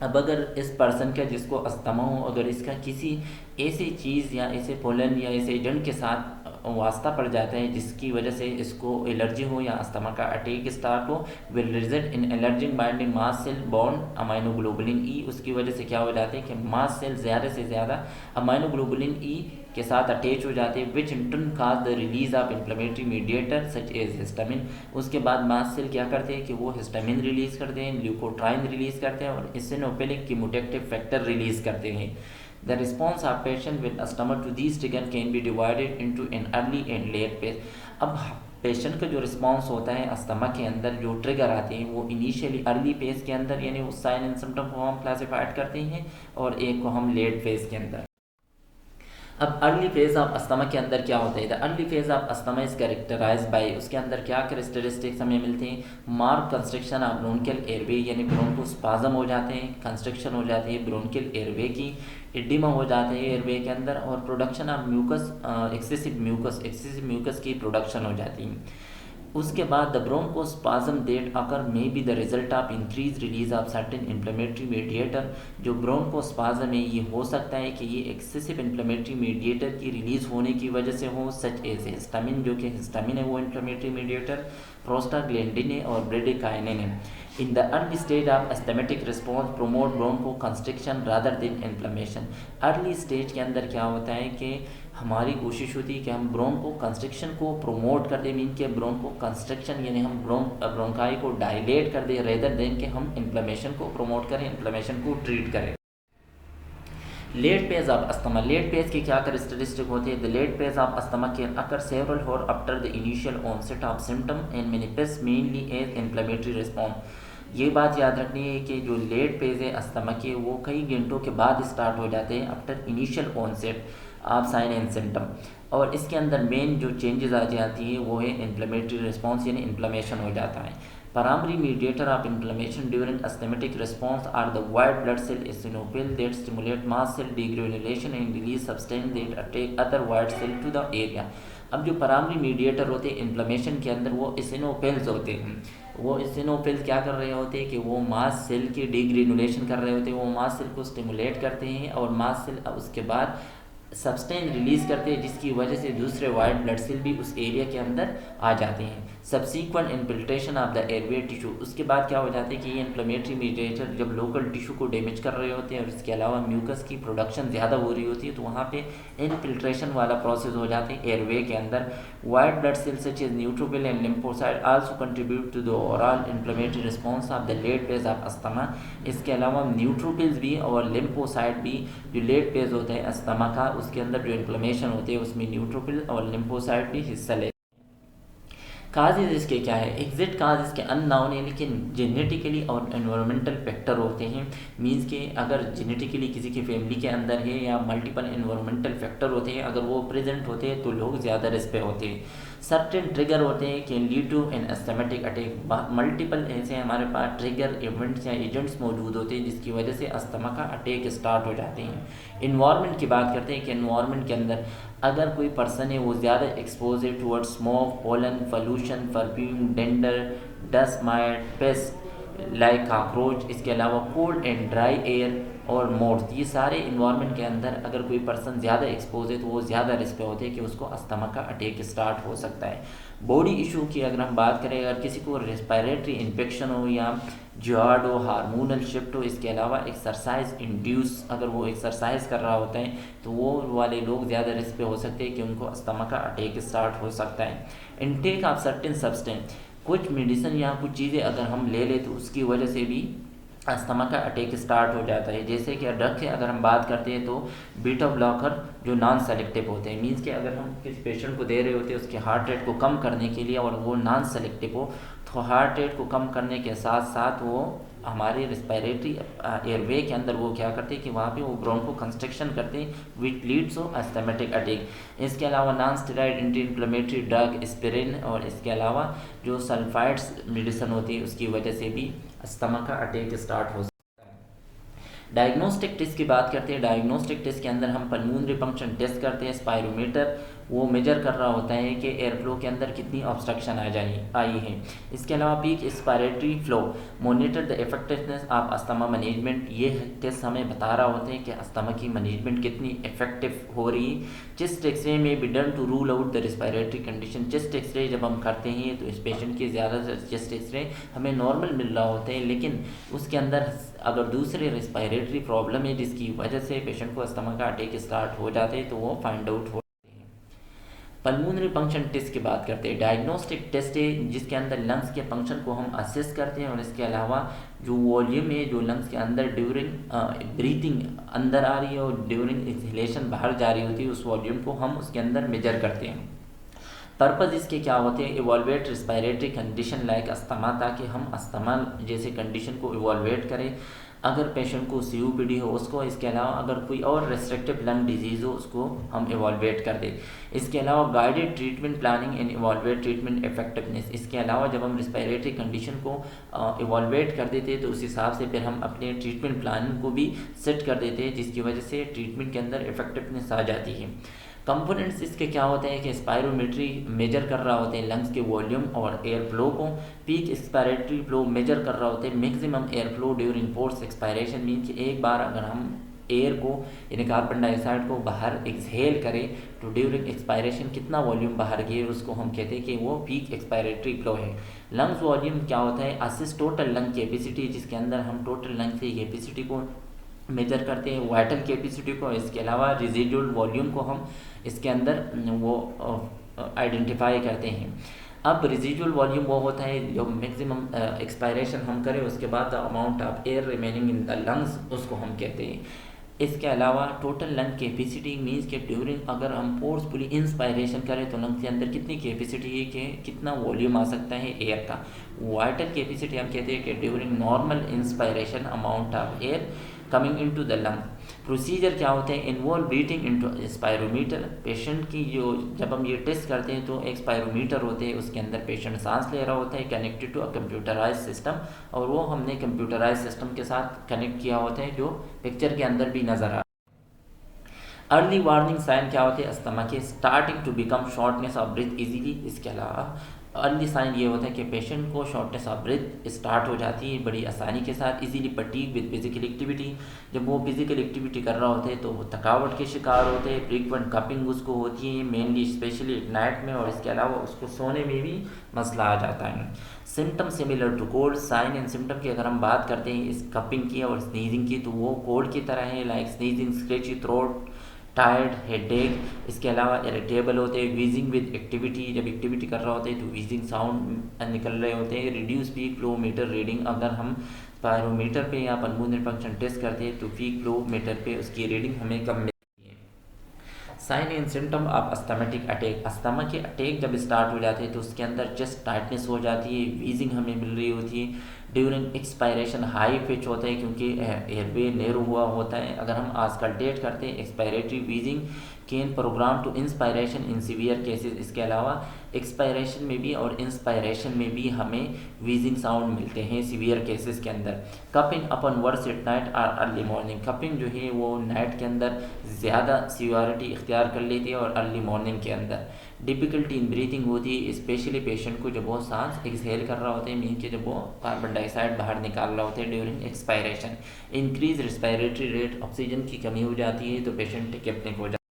अब अगर इस पर्सन का जिसको अस्थमा हो, अगर इसका किसी ऐसी चीज़ या ऐसे पोलन या ऐसे एजेंट के साथ वास्ता पड़ जाता है जिसकी वजह से इसको एलर्जी हो या अस्थमा का अटैक स्टार्ट हो, will result in allergic binding mast cell bond immunoglobulin E, उसकी वजह से क्या हो जाता है कि मास सेल ज़्यादा से ज़्यादा अमाइनोग्लोबुलिन ई के साथ अटैच हो जाते हैं, which in turn cause the release of inflammatory mediator such as histamine. उसके बाद मास सेल क्या करते हैं कि वो हिस्टामिन रिलीज़ करते हैं, ल्यूकोट्राइन रिलीज़ करते हैं और इसिनोफिलिक कीमोटेक्टिव फैक्टर रिलीज़ करते हैं। The response of patient with asthma to these triggers can be divided into an early and late phase। अब पेशेंट का जो रिस्पॉन्स होता है अस्थमा के अंदर जो ट्रिगर आते हैं वो इनिशियली अर्ली फेज़ के अंदर यानी उस साइन एंड सिम्टम को हम क्लासिफाइड करते हैं और एक को हम लेट फेज़ के अंदर। अब अर्ली फेज ऑफ अस्थमा के अंदर क्या होता है, the early phase of asthma is characterize by, उसके अंदर क्या कैरेक्टरिस्टिक्स हमें मिलते हैं, mark construction of bronchial airway यानी ब्रोंकोस्पाज्म हो जाते हैं, कंस्ट्रक्शन हो जाती है ब्रोंकियल एयरवे की, एडिमा हो जाते हैं एयरवे के अंदर और production of mucus, excessive mucus की प्रोडक्शन हो जाती है। उसके बाद the bronchospasm that occur may be the result of increase release of certain inflammatory mediator, जो ब्रोंकोस्पाज्म है ये हो सकता है कि ये एक्सेसिव इन्फ्लेमेटरी मीडिएटर की रिलीज होने की वजह से हो, सच एज हिस्टामिन, जो कि हिस्टामिन है वो इन्फ्लेमेटरी मीडिएटर, प्रोस्टाग्लैंडिन है और ब्रेडिकाइनिन है। In the early stage of asthmatic response promote bronchoconstriction rather than inflammation. Early stage के अंदर क्या होता है कि हमारी कोशिश होती है कि हम ब्रोंको कंस्ट्रिक्शन को प्रोमोट कर दें, मीन के ब्रोंको कंस्ट्रिक्शन यानी हम ब्रोंकाई को डायलेट कर दें रेदर देन कि हम इन्फ्लेमेशन को प्रोमोट करें, इन्फ्लेमेशन को ट्रीट करें। Late phase of asthma, late phase की क्या कैरेक्टरिस्टिक होती है, the late phase of asthma can occur several hours after the initial onset of symptom and manifest mainly as inflammatory response. ये बात याद रखनी है कि जो लेट फेज है अस्थमा के वो कई घंटों के बाद स्टार्ट हो जाते हैं after initial onset of sign and symptom, और इसके अंदर मेन जो चेंजेस आ जाती है वो है इन्फ्लेमेटरी रिस्पॉन्स यानी इन्फ्लेमेशन हो जाता है। Primary mediator of inflammation during asthmatic response are the white blood cell eosinophil that stimulate mast cell degranulation and release substance that attack other white cell to the area। अब जो primary mediator होते हैं inflammation के अंदर वो इसिनोफिल्स होते हैं, वो इसिनोफिल्स क्या कर रहे होते हैं कि वो मास्ट सेल की डिग्रेनुलेशन कर रहे होते हैं, वो मास्ट सेल को स्टिमुलेट करते हैं और मास्ट सेल उसके बाद सब्सटेंस रिलीज़ करते हैं जिसकी वजह से दूसरे वाइट ब्लड सेल भी उस एरिया के अंदर आ जाते हैं। Subsequent infiltration of the airway tissue, उसके बाद क्या हो जाता है कि ये इन्फ्लेमेटरी मीडिएटर जब लोकल टिश्यू को डैमेज कर रहे होते हैं और इसके अलावा म्यूकस की प्रोडक्शन ज़्यादा हो रही होती है तो वहाँ पे इन्फिल्ट्रेशन वाला प्रोसेस हो जाता है एयरवे के अंदर। White blood cell such as neutrophil and lymphocyte also contribute to the overall inflammatory response of the late phase of asthma. इसके अलावा न्यूट्रोफिल्स भी और लिम्फोसाइट भी जो लेट फेज होता है अस्थमा का उसके अंदर जो इन्फ्लेमेशन होते हैं उसमें न्यूट्रोफिल और लिम्फोसाइट भी हिस्सा लेते हैं। काजेज इसके क्या है, एग्जिट काज इसके अननाउन है लेकिन जेनेटिकली और एनवायरमेंटल फैक्टर होते हैं। मींस के अगर जेनेटिकली किसी की फैमिली के अंदर है या मल्टीपल एनवायरमेंटल फैक्टर होते हैं अगर वो प्रेजेंट होते हैं तो लोग ज़्यादा रिस्क पे होते हैं। सर्टेन ट्रिगर होते हैं can lead to an asthmatic attack, multiple ऐसे हमारे पास ट्रिगर इवेंट्स या एजेंट्स मौजूद होते हैं जिसकी वजह से अस्थमा का अटैक स्टार्ट हो जाते हैं। इन्वायरमेंट की बात करते हैं कि इन्वायरमेंट के अंदर अगर कोई पर्सन है वो ज़्यादा एक्सपोज है toward smoke, pollen, pollution, perfume, dander, dust might, paste like cockroach, इसके अलावा कोल्ड एंड ड्राई एयर और मोड्स, ये सारे इन्वायरमेंट के अंदर अगर कोई पर्सन ज़्यादा एक्सपोज है तो वो ज़्यादा रिस्क पे होते हैं कि उसको अस्थमा का अटैक स्टार्ट हो सकता है। बॉडी इशू की अगर हम बात करें, अगर किसी को रेस्पिरेटरी इन्फेक्शन हो या जॉर्ड हो, हार्मोनल शिफ्ट हो, इसके अलावा एक्सरसाइज इंड्यूस अगर वो एक्सरसाइज कर रहा होता है तो वो वाले लोग ज़्यादा रिस्क पे हो सकते हैं कि उनको अस्थमा का अटैक स्टार्ट हो सकता है। इनटेक ऑफ सर्टेन सब्सटेंस, कुछ मेडिसिन या कुछ चीज़ें अगर हम ले लें तो उसकी वजह से भी अस्थमा का अटैक स्टार्ट हो जाता है। जैसे कि ड्रग की अगर हम बात करते हैं तो बीटा ब्लॉकर जो नॉन सेलेक्टिव होते हैं, मींस कि अगर हम किसी पेशेंट को दे रहे होते हैं उसके हार्ट रेट को कम करने के लिए और वो नॉन सेलेक्टिव हो, हार्ट रेट को कम करने के साथ साथ वो हमारे रिस्पायरेटरी एयरवे के अंदर वो क्या करते हैं कि वहाँ पे वो ब्रोंको कंस्ट्रक्शन करते हैं which leads to asthmatic attack. इसके अलावा non steroid anti inflammatory drug aspirin और इसके अलावा जो सल्फाइड्स मेडिसिन होती है उसकी वजह से भी अस्थमा का अटैक स्टार्ट हो। डायग्नोस्टिक टेस्ट की बात करते हैं। डायग्नोस्टिक टेस्ट के अंदर हम पल्मोनरी फंक्शन टेस्ट करते हैं। स्पायरोमीटर वो मेजर कर रहा होता है कि एयर फ्लो के अंदर कितनी ऑब्स्ट्रक्शन आई है। इसके अलावा peak expiratory flow monitor the effectiveness of asthma management. ये टेस्ट हमें बता रहा होता है कि अस्थमा की मैनेजमेंट कितनी इफेक्टिव हो रही है। Chest x ray may be done to rule out the respiratory condition. Chest x ray जब हम करते हैं तो इस पेशेंट के ज़्यादातर चेस्ट एक्सरे हमें नॉर्मल मिल रहा होता है, लेकिन उसके अंदर अगर दूसरे रिस्पायरेटरी प्रॉब्लम है जिसकी वजह से पेशेंट को अस्थमा का अटैक स्टार्ट हो जाते हैं तो वो फाइंड आउट हो। पल्मोनरी फंक्शन टेस्ट की बात करते हैं। डायग्नोस्टिक टेस्ट है जिसके अंदर लंग्स के फंक्शन को हम असेस करते हैं और इसके अलावा जो वॉल्यूम है जो लंग्स के अंदर ड्यूरिंग ब्रीथिंग अंदर आ रही है और ड्यूरिंग एक्सहेलेशन बाहर जा रही होती है उस वॉल्यूम को हम उसके अंदर मेजर करते हैं। पर्पज़ इसके क्या होते हैं? इवॉल्वेट रिस्पायरेटरी कंडीशन लाइक अस्थमा, ताकि हम अस्थमा जैसे कंडीशन को इवॉल्वेट करें। अगर पेशेंट को COPD हो उसको, इसके अलावा अगर कोई और रेस्ट्रिक्टिव लंग डिजीज़ हो उसको हम इवॉल्वेट कर दें। इसके अलावा guided treatment planning and evaluate treatment effectiveness. इसके अलावा जब हम रिस्पायरेटरी कंडीशन को इवॉल्वेट कर देते तो उस हिसाब से फिर हम अपने ट्रीटमेंट प्लानिंग को भी सेट कर देते हैं जिसकी वजह से ट्रीटमेंट के अंदर इफेक्टिवनेस आ जाती है। कंपोनेंट्स इसके क्या होते हैं कि स्पायरोमेट्री मेजर कर रहा होते हैं लंग्स के वॉल्यूम और एयर फ्लो को। पीक एक्सपायरेटरी फ्लो मेजर कर रहा होते हैं maximum air flow during force expiration. Mean कि एक बार अगर हम एयर को यानी कार्बन डाइऑक्साइड को बाहर एक्सहेल करें तो ड्यूरिंग एक्सपायरेशन कितना वॉल्यूम बाहर गए उसको हम कहते हैं कि वो पीक एक्सपायरेटरी फ्लो है। लंग्स वॉल्यूम क्या होता है? असिस्ट टोटल लंग कैपेसिटी, जिसके अंदर हम टोटल लंग की कैपेसिटी को मेजर करते हैं, वाइटल कैपेसिटी को। इसके अलावा रिजिडुअल वॉल्यूम को हम इसके अंदर वो आइडेंटिफाई करते हैं। अब रिजिडुअल वॉल्यूम वो होता है जो मैक्सिमम एक्सपायरेशन हम करें उसके बाद the amount of air remaining in the lungs उसको हम कहते हैं। इसके अलावा टोटल लंग कैपेसिटी मीन्स के ड्यूरिंग अगर हम फोर्सफुली इंस्पायरेशन करें तो लंग के अंदर कितनी कैपेसिटी है कि कितना वॉल्यूम आ सकता है एयर का। वाइटल कैपेसिटी हम कहते हैं कि during normal inspiration amount of air coming into the lung. Procedure क्या होते हैं? Involve breathing into spirometer. Patient की जो जब हम ये टेस्ट करते हैं तो एक स्पायरोमीटर होते हैं उसके अंदर पेशेंट सांस ले रहा होता है connected to a computerize system, और वो हमने कंप्यूटराइज सिस्टम के साथ कनेक्ट किया होता है जो पिक्चर के अंदर भी नज़र आ रहा है। अर्ली वार्निंग साइन क्या होते हैं? अस्थमा के starting to become shortness of breath easily. इसके अलावा अर्ली साइन ये होता है कि पेशेंट को शॉर्टनेस ऑफ ब्रेथ स्टार्ट हो जाती है बड़ी आसानी के साथ। Easily fatigue with physical activity, जब वो फिजिकल एक्टिविटी कर रहा होते हैं तो वो थकावट के शिकार होते हैं। फ्रीक्वेंट कपिंग उसको होती है मेनली स्पेशली नाइट में, और इसके अलावा उसको सोने में भी मसला आ जाता है। Symptom similar to cold. Sign and symptom की अगर हम बात करते हैं इस कपिंग की और स्नीजिंग की तो वो कोल्ड की तरह है, like sneezing, scratchy throat, tired, headache. इसके अलावा इरिटेबल होते हैं। वीजिंग विद एक्टिविटी, जब एक्टिविटी कर रहा होते हैं तो वीजिंग साउंड निकल रहे होते हैं। Reduce peak flow meter reading, अगर हम स्पायरोमीटर पे या पल्मोनरी फंक्शन टेस्ट करते हैं तो पीक फ्लो मीटर पे उसकी रीडिंग हमें कम मिलती है। Sign and symptom of asthmatic attack. Asthma के अटैक जब स्टार्ट हो जाते हैं तो उसके अंदर चेस्ट टाइटनेस हो जाती है, वीजिंग हमें मिल रही होती है। ड्यूरिंग एक्सपायरेशन हाई पिच होता है क्योंकि एयरवे नैरो हुआ होता है। अगर हम आस्कल्टेट करते हैं expiratory wheezing can program to inspiration in severe cases. इसके अलावा एक्सपायरेशन में भी और इंस्पायरेशन में भी हमें वीजिंग साउंड मिलते हैं सीवियर केसेस के अंदर। Coughing upon worse at night और अर्ली मॉर्निंग। कपिंग जो है वो नाइट के अंदर ज़्यादा सीवियरिटी इख्तियार कर लेती है और अर्ली मॉर्निंग के अंदर डिफ़िकल्टी इन ब्रीथिंग होती है, स्पेशली पेशेंट को जब वो सांस एक्सहेल कर रहा होता है मीन कि जब वो कार्बन डाइऑक्साइड बाहर निकाल रहा होता है during expiration. Increase respiratory rate, oxygen की कमी हो जाती है तो पेशेंट टिकेप्निक हो जाता है।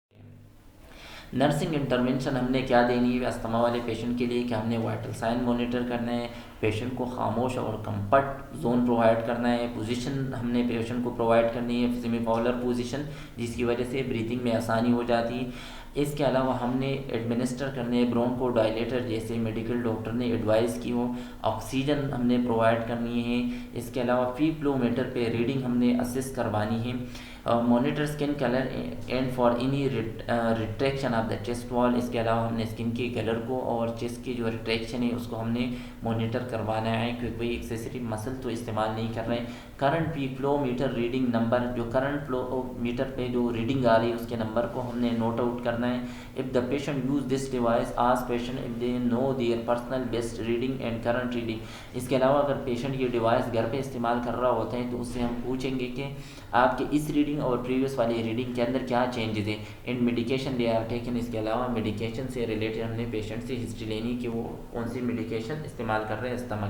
नर्सिंग इंटरवेंशन हमने क्या देनी है अस्थमा वाले पेशेंट के लिए कि हमने वाइटल साइन मॉनिटर करना है, पेशेंट को खामोश और कंफर्ट जोन प्रोवाइड करना है। पोजीशन हमने पेशेंट को प्रोवाइड करनी है सेमीफाउलर पोजीशन जिसकी वजह से ब्रीथिंग में आसानी हो जाती है। इसके अलावा हमने एडमिनिस्टर करने ब्रोंको डायलेटर जैसे मेडिकल डॉक्टर ने एडवाइस की हो। ऑक्सीजन हमने प्रोवाइड करनी है। इसके अलावा फ्री फ्लो मीटर पे रीडिंग हमने असिस्ट करवानी है। Monitor skin colour and for any retraction of the chest wall. इसके अलावा हमने स्किन के कलर को और चेस्ट की जो रिट्रैक्शन है उसको हमने मॉनिटर करवाना है, क्योंकि भाई एक्सेसरी मसल तो इस्तेमाल नहीं कर रहे हैं। Current peak flow meter reading number, जो करंट फ्लो मीटर पे जो रीडिंग आ रही है उसके नंबर को हमने नोट आउट करना है। If the patient use this device ask patient if they know their personal best reading and current reading. इसके अलावा अगर पेशेंट ये डिवाइस घर पे इस्तेमाल कर रहा होता है तो उससे हम पूछेंगे कि आपके इस रीडिंग और प्रीवियस वाली रीडिंग के अंदर क्या चेंजेस है। And medication they are taken, इसके अलावा मेडिकेशन से रिलेटेड हमने पेशेंट से हिस्ट्री लेनी कि वो कौन सी मेडिकेशन इस्तेमाल कर रहे हैं asthma.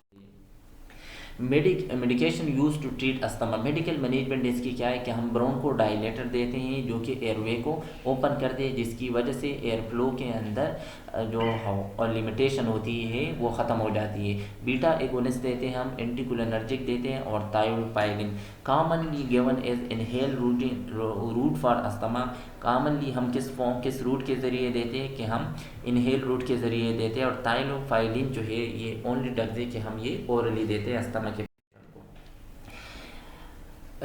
Medication use to treat asthma. Medical management इसकी क्या है कि हम ब्रोंको डायलेटर देते हैं जो कि एयरवे को ओपन कर दे, जिसकी वजह से एयर फ्लो के अंदर जो लिमिटेशन होती है वो ख़त्म हो जाती है। बीटा एगोनिस्ट देते हैं हम, एंटीकोलिनर्जिक देते हैं और theophylline. Commonly given as inhale route for asthma. Commonly हम किस रूट के ज़रिए देते हैं कि हम इनहेल रूट के ज़रिए देते हैं, और थायोपाइलिन जो है ये ओनली ड्रग्स है कि हम ये ओरली देते हैं अस्थमा के।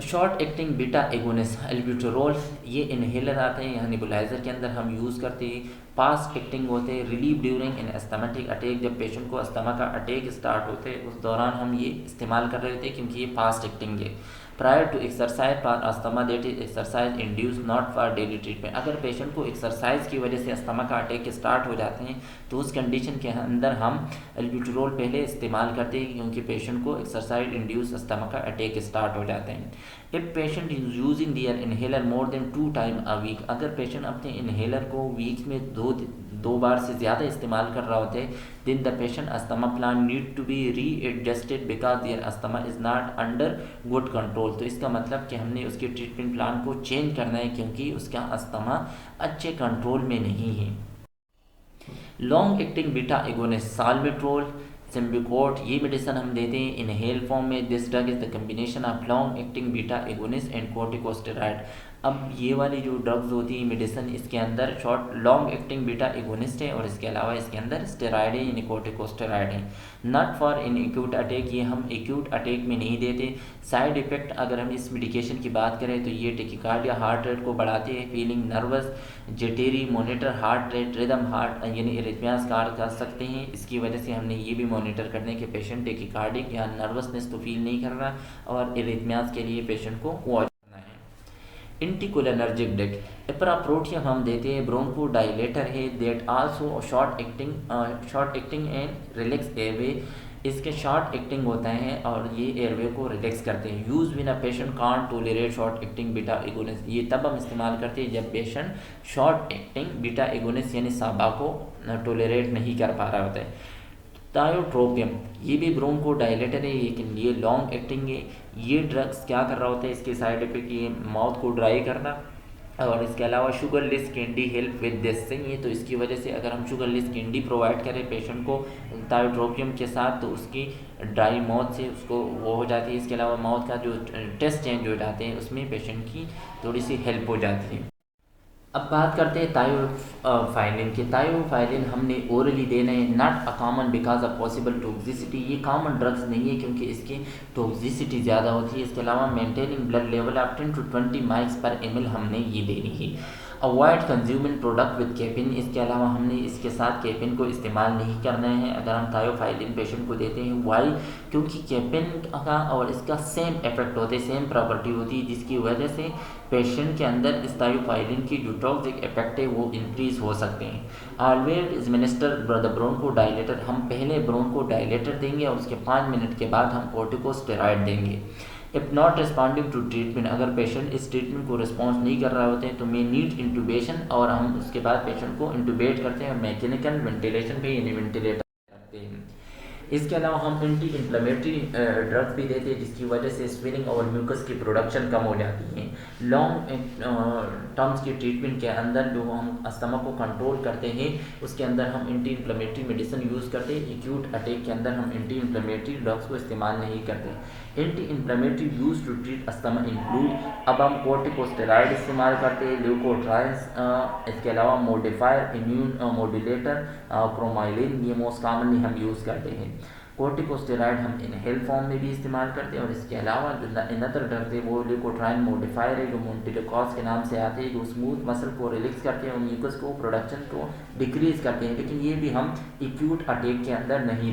शॉर्ट एक्टिंग बीटा एगोनिस्ट एल्ब्यूटेरोल, ये इनहेलर आते हैं, यहाँ नेबुलाइजर के अंदर हम यूज़ करते हैं। फास्ट एक्टिंग होते हैं, relieve during in asthmatic attack, जब पेशेंट को अस्थमा का अटैक स्टार्ट होते हैं उस दौरान हम ये इस्तेमाल कर रहे होते हैं क्योंकि ये फास्ट एक्टिंग है। Prior to exercise for asthma, that is exercise induce not for daily treatment. अगर पेशेंट को एक्सरसाइज की वजह से अस्थमा का अटैक स्टार्ट हो जाते हैं तो उस कंडीशन के अंदर हम एल्ब्यूटेरोल पहले इस्तेमाल करते हैं क्योंकि पेशेंट को एक्सरसाइज इंड्यूस अस्थमा का अटैक स्टार्ट हो जाते हैं। If patient is using their inhaler more than 2 time a week, अगर पेशेंट अपने इनहेलर को वीक में दो बार से ज़्यादा इस्तेमाल कर रहा होता है, then the patient asthma plan need to be readjusted because their asthma is not under good control। तो इसका मतलब कि हमने उसके ट्रीटमेंट प्लान को चेंज करना है क्योंकि उसका अस्थमा अच्छे कंट्रोल में नहीं है। लॉन्ग एक्टिंग बीटा एगोनिस्ट साल्मेट्रोल, सिम्बिकोट, ये मेडिसिन हम देते हैं इनहेल फॉर्म में। This drug is the combination of long acting beta agonist and corticosteroid. अब ये वाली जो ड्रग्स होती है मेडिसिन, इसके अंदर short long acting beta agonist है और इसके अलावा इसके अंदर स्टेरॉइड है यानी कॉर्टिकोस्टेरॉइड है। Not for in acute attack, ये हम एक्यूट अटैक में नहीं देते। साइड इफ़ेक्ट अगर हम इस मेडिकेशन की बात करें तो ये टेकिकार्डिया, हार्ट रेट को बढ़ाते हैं, feeling nervous, jittery, monitor heart rate, rhythm heart यानी इरिथमियास कर सकते हैं। इसकी वजह से हमने ये भी मॉनिटर करने के पेशेंट टेकिकार्डिक या नर्वसनेस तो फील नहीं कर रहा और इरिथमियास के लिए पेशेंट को वॉच करना है। एंटीकोलिनर्जिक ड्रग एपराप्रोटियम हम देते हैं, ब्रोंको डायलेटर है, that also short acting and relax airway. इसके शॉर्ट एक्टिंग होता है और ये एयरवे को रिलैक्स करते हैं। Use win a patient can't tolerate short acting beta agonist, ये तब हम इस्तेमाल करते हैं जब patient short acting beta agonist यानी साबा को टोलरेट नहीं कर पा रहा होता है। थायोट्रोपियम, ये भी ब्रोंको डायलेटर है लेकिन ये लॉन्ग एक्टिंग है। ये ड्रग्स क्या कर रहा होता है, इसके साइड इफेक्ट ये माउथ को ड्राई करना और इसके अलावा sugarless candy help with this thing. ये तो इसकी वजह से अगर हम शुगरलेस कैंडी प्रोवाइड करें पेशेंट को थायोट्रोपियम के साथ तो उसकी ड्राई माउथ से उसको वो हो जाती है। इसके अलावा माउथ का जो टेस्ट चेंज हो जाते हैं उसमें पेशेंट की थोड़ी सी हेल्प हो जाती है। अब बात करते हैं थायोफाइलिन की। थायोफाइलिन हमने ओरली देना है, not a common because of possible toxicity. ये कॉमन ड्रग्स नहीं है क्योंकि इसकी टॉक्सिसिटी ज़्यादा होती है। इसके अलावा maintaining blood level of 10 to 20 mics पर ml हमने ये देनी है। Avoid consuming product with caffeine, इसके अलावा हमने इसके साथ कैफीन को इस्तेमाल नहीं करना है अगर हम थायोफाइलिन पेशेंट को देते हैं। वाई, क्योंकि कैफीन का और इसका सेम इफेक्ट होते हैं, सेम प्रॉपर्टी होती है, जिसकी वजह से पेशेंट के अंदर इस थायोफाइलिन की जो टॉक्सिक इफेक्ट है वो इंक्रीज हो सकते हैं। Always is minister the bronchodilator, हम पहले ब्रोंको डायलेटर देंगे और उसके 5 मिनट के बाद हम कॉर्टिकोस्टेरॉइड देंगे। If not responding to treatment, अगर पेशेंट इस ट्रीटमेंट को रिस्पॉन्स नहीं कर रहे होते हैं तो मे नीड इंटूबेशन और हम उसके बाद पेशेंट को इंटूबेट करते हैं और मैकेनिकल वेंटिलेशन पे यानी वेंटिलेटर करते हैं। इसके अलावा हम एंटी इन्फ्लेमेटरी ड्रग्स भी देते हैं जिसकी वजह से स्वेलिंग और म्यूकस की प्रोडक्शन कम हो जाती है। लॉन्ग टर्म्स की ट्रीटमेंट के अंदर जो हम अस्थमा को कंट्रोल करते हैं उसके अंदर हम एंटी इन्फ्लेमेटरी मेडिसिन यूज़ करते हैं। एक्यूट अटैक के अंदर हम एंटी इन्फ्लेमेटरी ड्रग्स को इस्तेमाल नहीं करते। Anti inflammatory use to treat asthma include, अब हम कॉर्टिकोस्टेरॉइड इस्तेमाल करते हैं, ल्यूकोट्राइंस, इसके अलावा मोडिफायर, इम्यून मोडुलेटर, क्रोमाइलिन, ये मोस्ट कॉमनली हम यूज़ करते हैं। कोर्टिकोस्टेरॉइड हम इनहेल फॉर्म में भी इस्तेमाल करते हैं, और इसके अलावा जो अनदर ड्रग्स है वो ल्यूकोट्राइन मॉडिफायर है जो मोन्टेलोकॉस के नाम से आते हैं, जो स्मूथ मसल को रिलैक्स करते हैं और म्यूकस को प्रोडक्शन को डिक्रीज़ करते हैं, लेकिन ये भी हम एक्यूट अटैक के अंदर नहीं